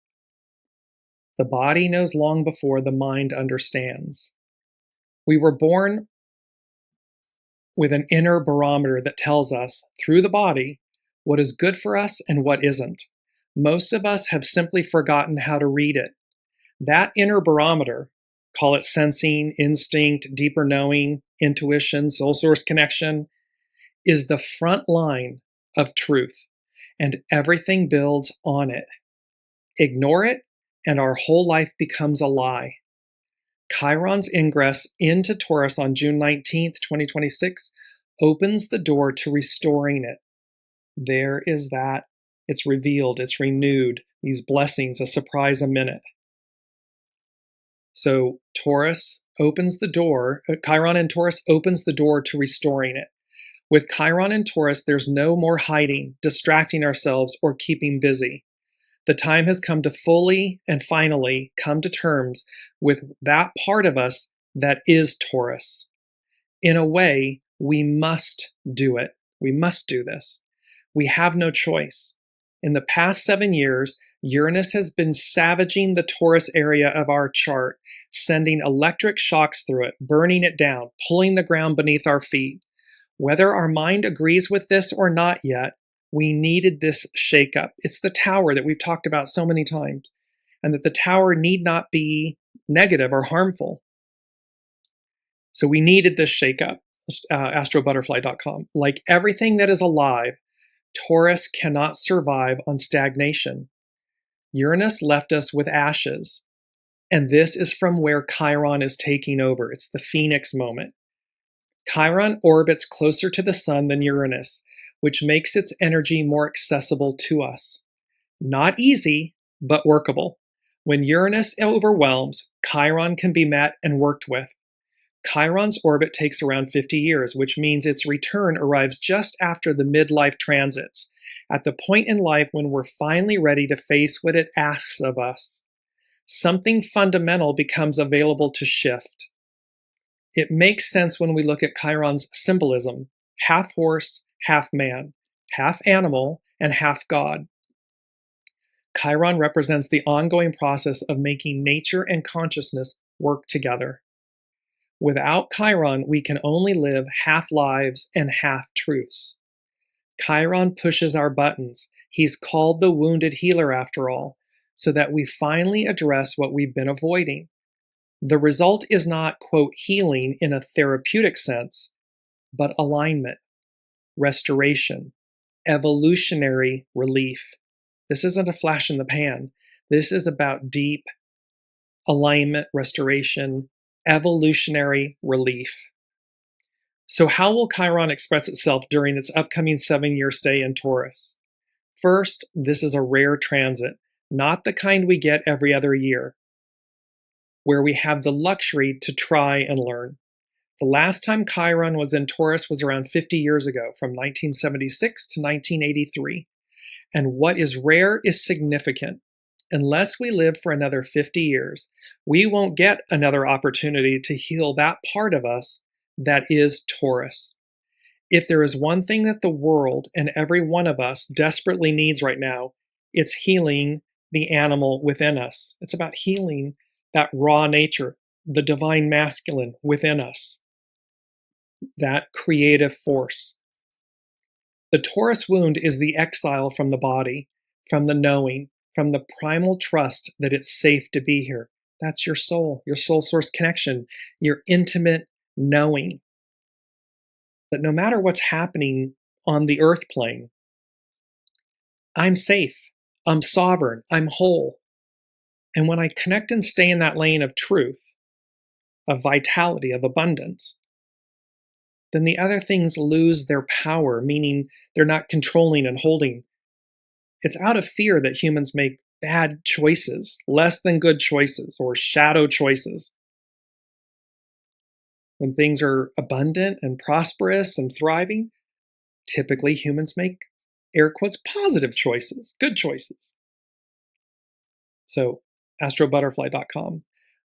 The body knows long before the mind understands. We were born with an inner barometer that tells us, through the body, what is good for us and what isn't. Most of us have simply forgotten how to read it. That inner barometer, call it sensing, instinct, deeper knowing, intuition, soul source connection, is the front line of truth, and everything builds on it. Ignore it, and our whole life becomes a lie. Chiron's ingress into Taurus on June 19th, 2026, opens the door to restoring it. There is that. It's revealed, it's renewed, these blessings, a surprise a minute. So Taurus opens the door, Chiron in Taurus opens the door to restoring it. With Chiron in Taurus, there's no more hiding, distracting ourselves, or keeping busy. The time has come to fully and finally come to terms with that part of us that is Taurus. In a way, we must do it. We must do this. We have no choice. In the past 7 years, Uranus has been savaging the Taurus area of our chart, sending electric shocks through it, burning it down, pulling the ground beneath our feet. Whether our mind agrees with this or not yet, we needed this shakeup. It's the tower that we've talked about so many times, and that the tower need not be negative or harmful. So we needed this shakeup, astrobutterfly.com. Like everything that is alive, Taurus cannot survive on stagnation. Uranus left us with ashes, and this is from where Chiron is taking over. It's the Phoenix moment. Chiron orbits closer to the sun than Uranus, which makes its energy more accessible to us. Not easy, but workable. When Uranus overwhelms, Chiron can be met and worked with. Chiron's orbit takes around 50 years, which means its return arrives just after the midlife transits, at the point in life when we're finally ready to face what it asks of us. Something fundamental becomes available to shift. It makes sense when we look at Chiron's symbolism: half horse, half man, half animal, and half God. Chiron represents the ongoing process of making nature and consciousness work together. Without Chiron, we can only live half lives and half truths. Chiron pushes our buttons. He's called the wounded healer after all, so that we finally address what we've been avoiding. The result is not, quote, healing in a therapeutic sense, but alignment, restoration, evolutionary relief. This isn't a flash in the pan. This is about deep alignment, restoration, evolutionary relief. So how will Chiron express itself during its upcoming 7-year stay in Taurus? First, this is a rare transit, not the kind we get every other year, where we have the luxury to try and learn. The last time Chiron was in Taurus was around 50 years ago, from 1976 to 1983. And what is rare is significant. Unless we live for another 50 years, we won't get another opportunity to heal that part of us that is Taurus. If there is one thing that the world and every one of us desperately needs right now, it's healing the animal within us. It's about healing that raw nature, the divine masculine within us, that creative force. The Taurus wound is the exile from the body, from the knowing, from the primal trust that it's safe to be here. That's your soul source connection, your intimate knowing that no matter what's happening on the earth plane, I'm safe, I'm sovereign, I'm whole. And when I connect and stay in that lane of truth, of vitality, of abundance, then the other things lose their power, meaning they're not controlling and holding. It's out of fear that humans make bad choices, less than good choices, or shadow choices. When things are abundant and prosperous and thriving, typically humans make, air quotes, positive choices, good choices. So, astrobutterfly.com.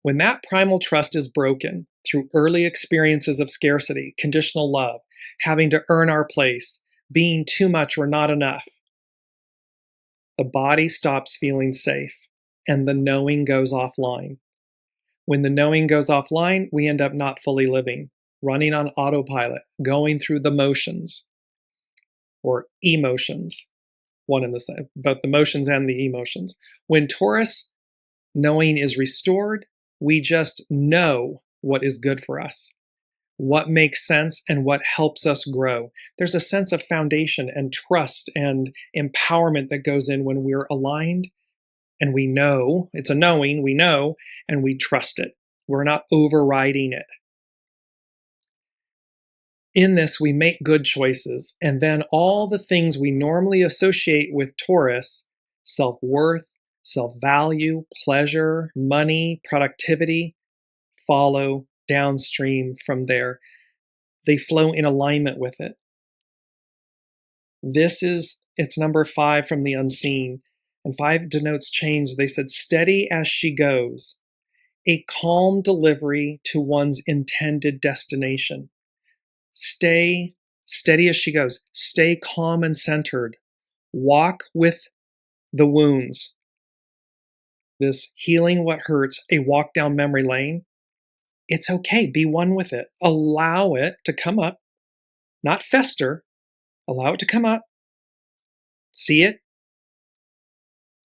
When that primal trust is broken through early experiences of scarcity, conditional love, having to earn our place, being too much or not enough, the body stops feeling safe. and the knowing goes offline. When the knowing goes offline, we end up not fully living, running on autopilot, going through the motions or emotions, one and the same, both the motions and the emotions. When Taurus knowing is restored, we just know what is good for us, what makes sense, and what helps us grow. There's a sense of foundation and trust and empowerment that goes in when we're aligned and we know, it's a knowing, we know, and we trust it. We're not overriding it. In this, we make good choices, and then all the things we normally associate with Taurus, self-worth, self-value, pleasure, money, productivity, follow downstream from there. They flow in alignment with it. It's number 5 from the unseen. And 5 denotes change. They said, steady as she goes, a calm delivery to one's intended destination. Stay steady as she goes. Stay calm and centered. Walk with the wounds. This healing what hurts, a walk down memory lane. It's okay. Be one with it. Allow it to come up, not fester. Allow it to come up. See it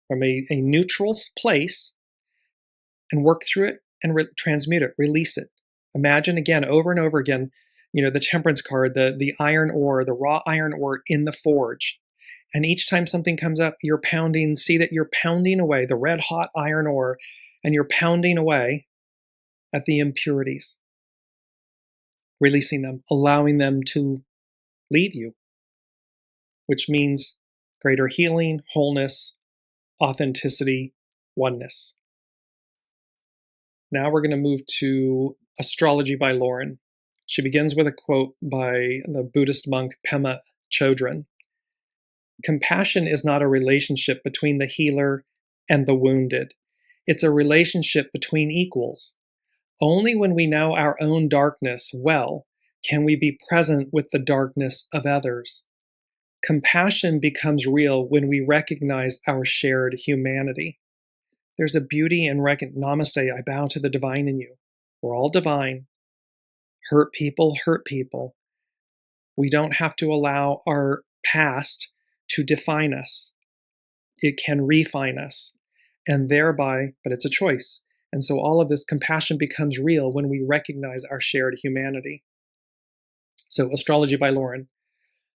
from a neutral place and work through it and transmute it, release it. Imagine again, over and over again, the temperance card, the iron ore, the raw iron ore in the forge. And each time something comes up, you're pounding, see that you're pounding away the red hot iron ore, and you're pounding away at the impurities, releasing them, allowing them to leave you, which means greater healing, wholeness, authenticity, oneness. Now we're going to move to Astrology by Lauren. She begins with a quote by the Buddhist monk Pema Chodron. Compassion is not a relationship between the healer and the wounded. It's a relationship between equals. Only when we know our own darkness well can we be present with the darkness of others. Compassion becomes real when we recognize our shared humanity. There's a beauty in Namaste, I bow to the divine in you. We're all divine. Hurt people hurt people. We don't have to allow our past to define us. It can refine us, and thereby, but it's a choice. And so all of this compassion becomes real when we recognize our shared humanity. So Astrology by Lauren.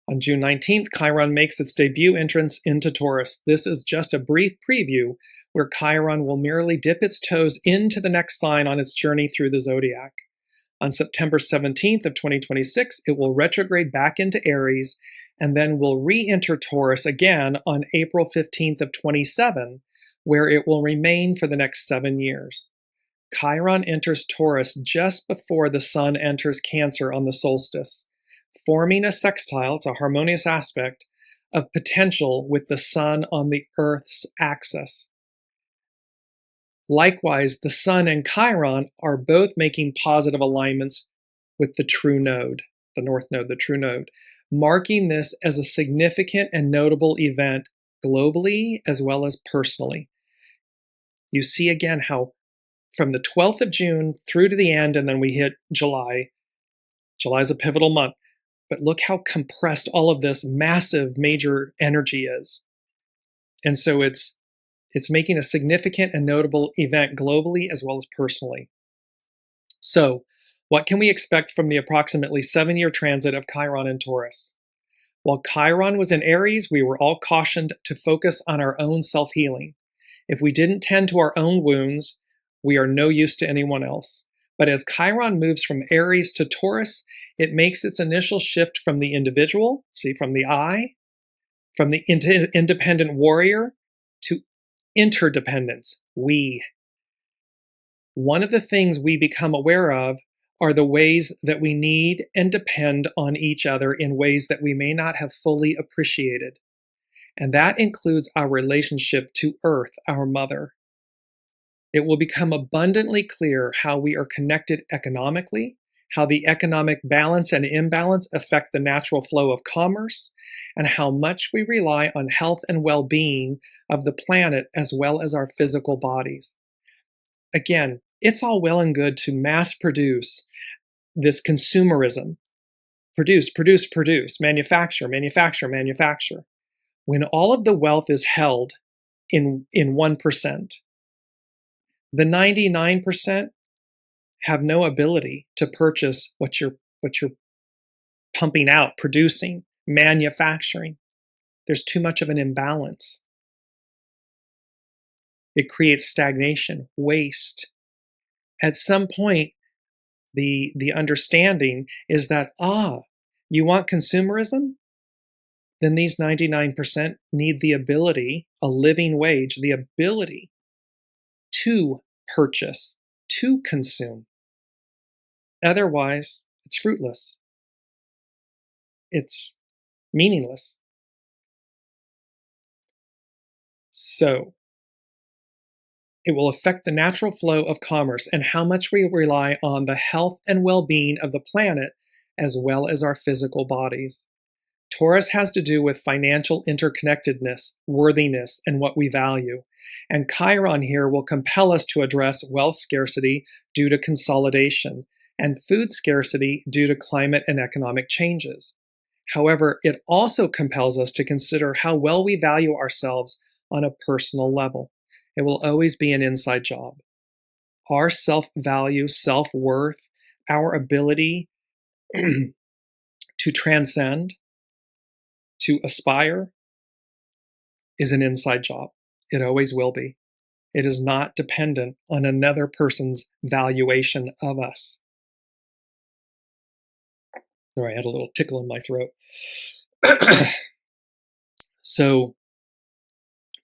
On June 19th, Chiron makes its debut entrance into Taurus. This is just a brief preview where Chiron will merely dip its toes into the next sign on its journey through the zodiac. On September 17th of 2026, it will retrograde back into Aries and then will re-enter Taurus again on April 15th of 27, where it will remain for the next 7 years. Chiron enters Taurus just before the sun enters Cancer on the solstice, forming a sextile, it's a harmonious aspect, of potential with the sun on the Earth's axis. Likewise, the sun and Chiron are both making positive alignments with the true node, the north node, the true node, marking this as a significant and notable event globally as well as personally. You see again how from the 12th of June through to the end, and then we hit July. July is a pivotal month. But look how compressed all of this massive major energy is. And so it's making a significant and notable event globally as well as personally. So what can we expect from the approximately 7-year transit of Chiron in Taurus? While Chiron was in Aries, we were all cautioned to focus on our own self-healing. If we didn't tend to our own wounds, we are no use to anyone else. But as Chiron moves from Aries to Taurus, it makes its initial shift from the individual, from the I, from the independent warrior to interdependence, we. One of the things we become aware of are the ways that we need and depend on each other in ways that we may not have fully appreciated. And that includes our relationship to Earth, our mother. It will become abundantly clear how we are connected economically how the economic balance and imbalance affect the natural flow of commerce, and how much we rely on health and well-being of the planet as well as our physical bodies. Again, it's all well and good to mass produce this consumerism. Produce, produce, produce, manufacture, manufacture, manufacture. When all of the wealth is held in 1%, the 99% have no ability to purchase what you're pumping out, producing, manufacturing. There's too much of an imbalance. It creates stagnation, waste. At some point, the understanding is that, you want consumerism? Then these 99% need the ability, a living wage, the ability to purchase, to consume. Otherwise, it's fruitless. It's meaningless. So, it will affect the natural flow of commerce and how much we rely on the health and well-being of the planet as well as our physical bodies. Taurus has to do with financial interconnectedness, worthiness, and what we value. And Chiron here will compel us to address wealth scarcity due to consolidation and food scarcity due to climate and economic changes. However, it also compels us to consider how well we value ourselves on a personal level. It will always be an inside job. Our self-value, self-worth, our ability to transcend, to aspire, is an inside job. It always will be. It is not dependent on another person's valuation of us. Sorry, I had a little tickle in my throat. So,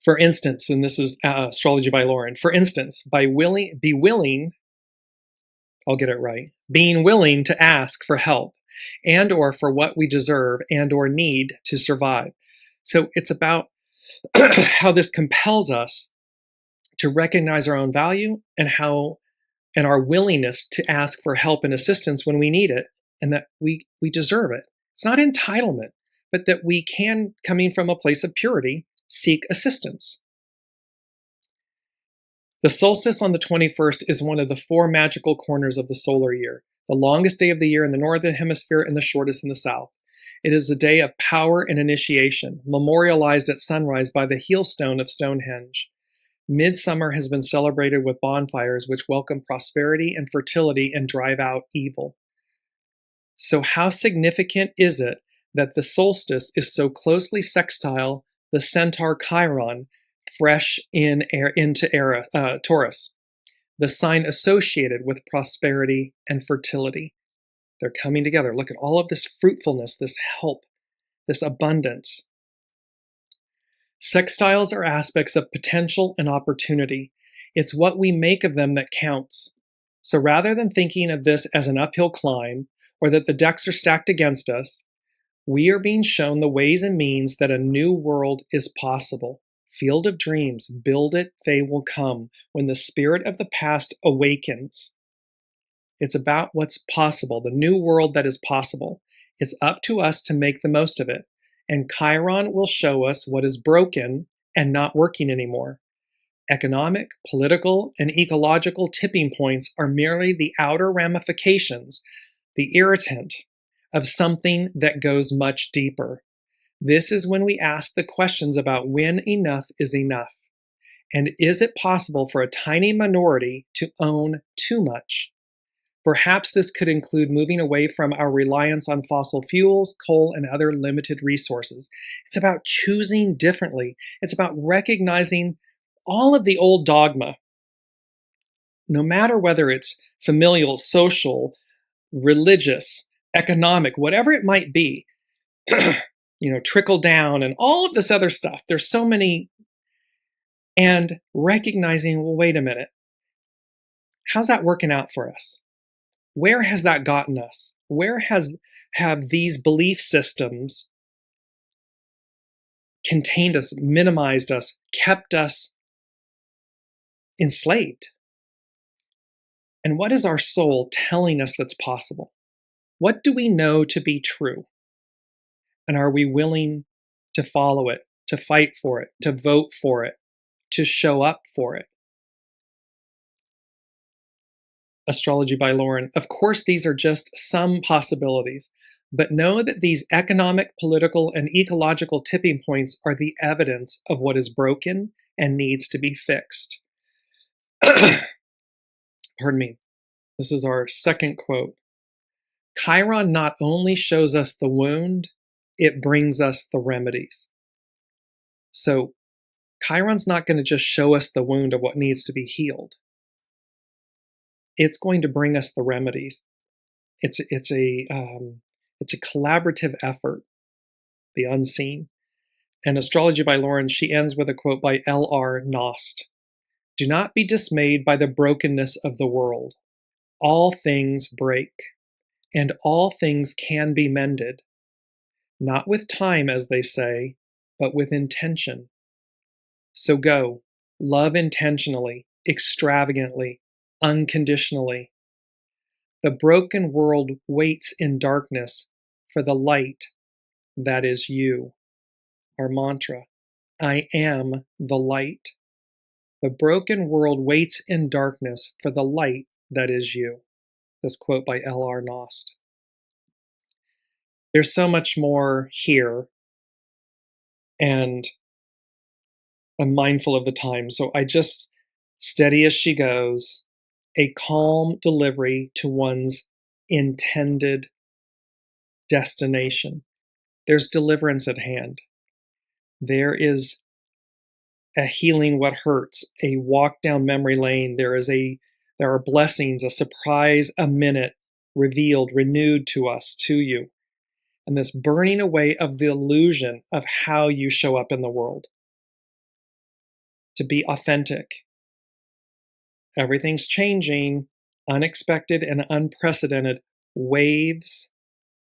for instance, and this is Astrology by Lauren, for instance, being willing to ask for help and or for what we deserve and or need to survive. So it's about how this compels us to recognize our own value and our willingness to ask for help and assistance when we need it, and that we deserve it. It's not entitlement, but that we can, coming from a place of purity, seek assistance. The solstice on the 21st is one of the 4 magical corners of the solar year, the longest day of the year in the northern hemisphere and the shortest in the south. It is a day of power and initiation, memorialized at sunrise by the heel stone of Stonehenge. Midsummer has been celebrated with bonfires which welcome prosperity and fertility and drive out evil. So how significant is it that the solstice is so closely sextile the centaur Chiron, fresh into Taurus, the sign associated with prosperity and fertility? They're coming together. Look at all of this fruitfulness, this help, this abundance. Sextiles are aspects of potential and opportunity. It's what we make of them that counts. So rather than thinking of this as an uphill climb, or that the decks are stacked against us, we are being shown the ways and means that a new world is possible. Field of dreams, build it, they will come, when the spirit of the past awakens. It's about what's possible, the new world that is possible. It's up to us to make the most of it. And Chiron will show us what is broken and not working anymore. Economic, political, and ecological tipping points are merely the outer ramifications, the irritant, of something that goes much deeper. This is when we ask the questions about when enough is enough. And is it possible for a tiny minority to own too much? Perhaps this could include moving away from our reliance on fossil fuels, coal, and other limited resources. It's about choosing differently. It's about recognizing all of the old dogma, no matter whether it's familial, social, religious, economic, whatever it might be, trickle down and all of this other stuff. There's so many. And recognizing, well, wait a minute. How's that working out for us? Where has that gotten us? Where have these belief systems contained us, minimized us, kept us enslaved? And what is our soul telling us that's possible? What do we know to be true? And are we willing to follow it, to fight for it, to vote for it, to show up for it? Astrology by Lauren. Of course, these are just some possibilities, but know that these economic, political, and ecological tipping points are the evidence of what is broken and needs to be fixed. Pardon me. This is our second quote. Chiron not only shows us the wound, it brings us the remedies. So Chiron's not going to just show us the wound of what needs to be healed. It's going to bring us the remedies. It's a collaborative effort, the unseen. And Astrology by Lauren, she ends with a quote by L.R. Nost. Do not be dismayed by the brokenness of the world. All things break, and all things can be mended. Not with time, as they say, but with intention. So go, love intentionally, extravagantly, unconditionally. The broken world waits in darkness for the light that is you. Our mantra, I am the light. The broken world waits in darkness for the light that is you. This quote by L.R. Nost. There's so much more here, and I'm mindful of the time, so I just, steady as she goes, a calm delivery to one's intended destination. There's deliverance at hand. There is a healing what hurts, a walk down memory lane. There are blessings, a surprise, a minute revealed, renewed to us, to you. And this burning away of the illusion of how you show up in the world. To be authentic. Everything's changing, unexpected and unprecedented waves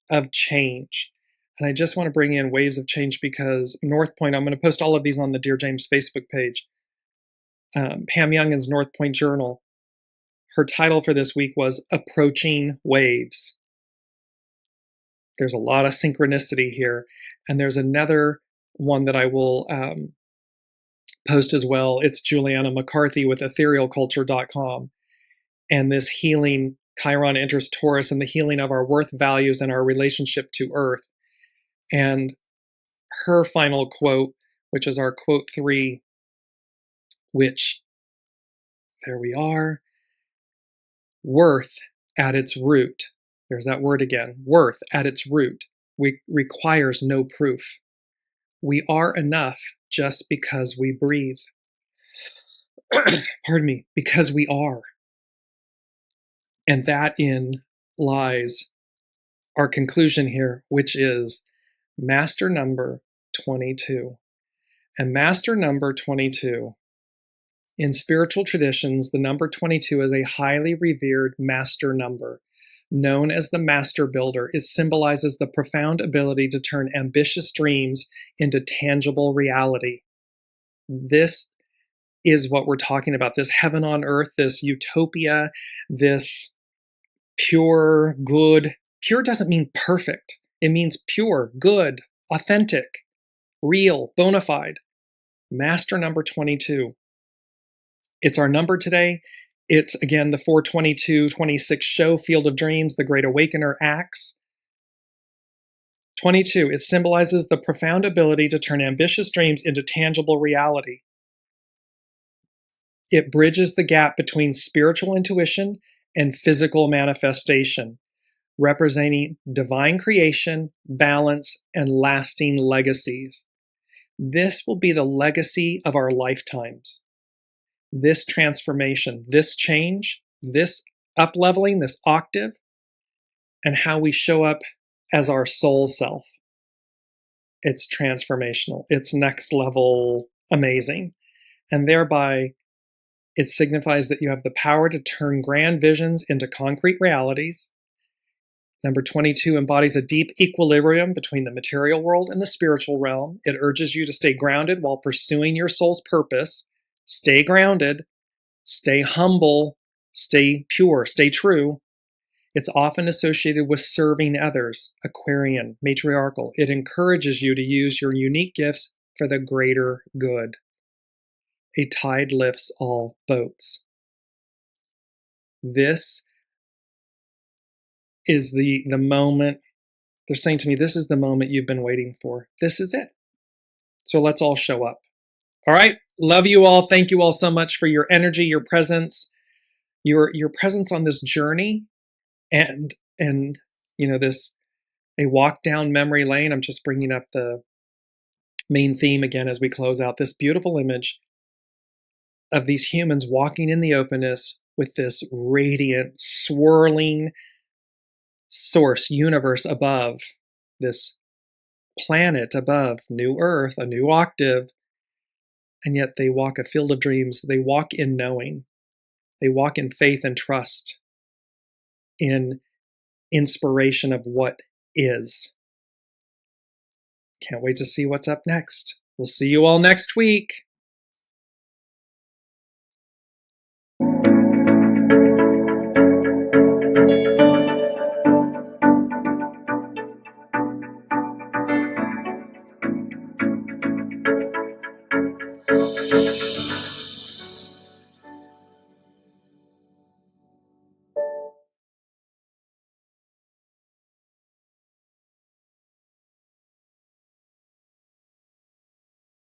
of change. And I just want to bring in waves of change because North Point, I'm going to post all of these on the Dearjames Facebook page. Pam Youngin's North Point Journal, her title for this week was Approaching Waves. There's a lot of synchronicity here. And there's another one that I will post as well. It's Juliana McCarthy with etherealculture.com. And this healing, Chiron enters Taurus, and the healing of our worth, values, and our relationship to Earth. And her final quote, which is our quote 3, which, there we are, worth at its root. There's that word again. Worth at its root requires no proof. We are enough just because we breathe. Pardon me, because we are. And that in lies our conclusion here, which is master number 22. And master number 22, in spiritual traditions, the number 22 is a highly revered master number. Known as the master builder, it symbolizes the profound ability to turn ambitious dreams into tangible reality. This is what we're talking about, this heaven on earth, this utopia, this pure, good. Pure doesn't mean perfect. It means pure, good, authentic, real, bona fide. Master number 22. It's our number today. It's, again, the 422-26 show, Field of Dreams, the Great Awakener acts. 22, it symbolizes the profound ability to turn ambitious dreams into tangible reality. It bridges the gap between spiritual intuition and physical manifestation, representing divine creation, balance, and lasting legacies. This will be the legacy of our lifetimes. This transformation, this change, this up-leveling, this octave, and how we show up as our soul self. It's transformational. It's next level amazing. And thereby, it signifies that you have the power to turn grand visions into concrete realities. Number 22 embodies a deep equilibrium between the material world and the spiritual realm. It urges you to stay grounded while pursuing your soul's purpose. Stay grounded, stay humble, stay pure, stay true. It's often associated with serving others, Aquarian, matriarchal. It encourages you to use your unique gifts for the greater good. A tide lifts all boats. This is the moment. They're saying to me, this is the moment you've been waiting for. This is it. So let's all show up. All right. Love you all. Thank you all so much for your energy, your presence, your presence on this journey, and this a walk down memory lane. I'm just bringing up the main theme again as we close out this beautiful image of these humans walking in the openness with this radiant, swirling source, universe above, this planet above, new earth, a new octave, and yet they walk a field of dreams. They walk in knowing. They walk in faith and trust, in inspiration of what is. Can't wait to see what's up next. We'll see you all next week.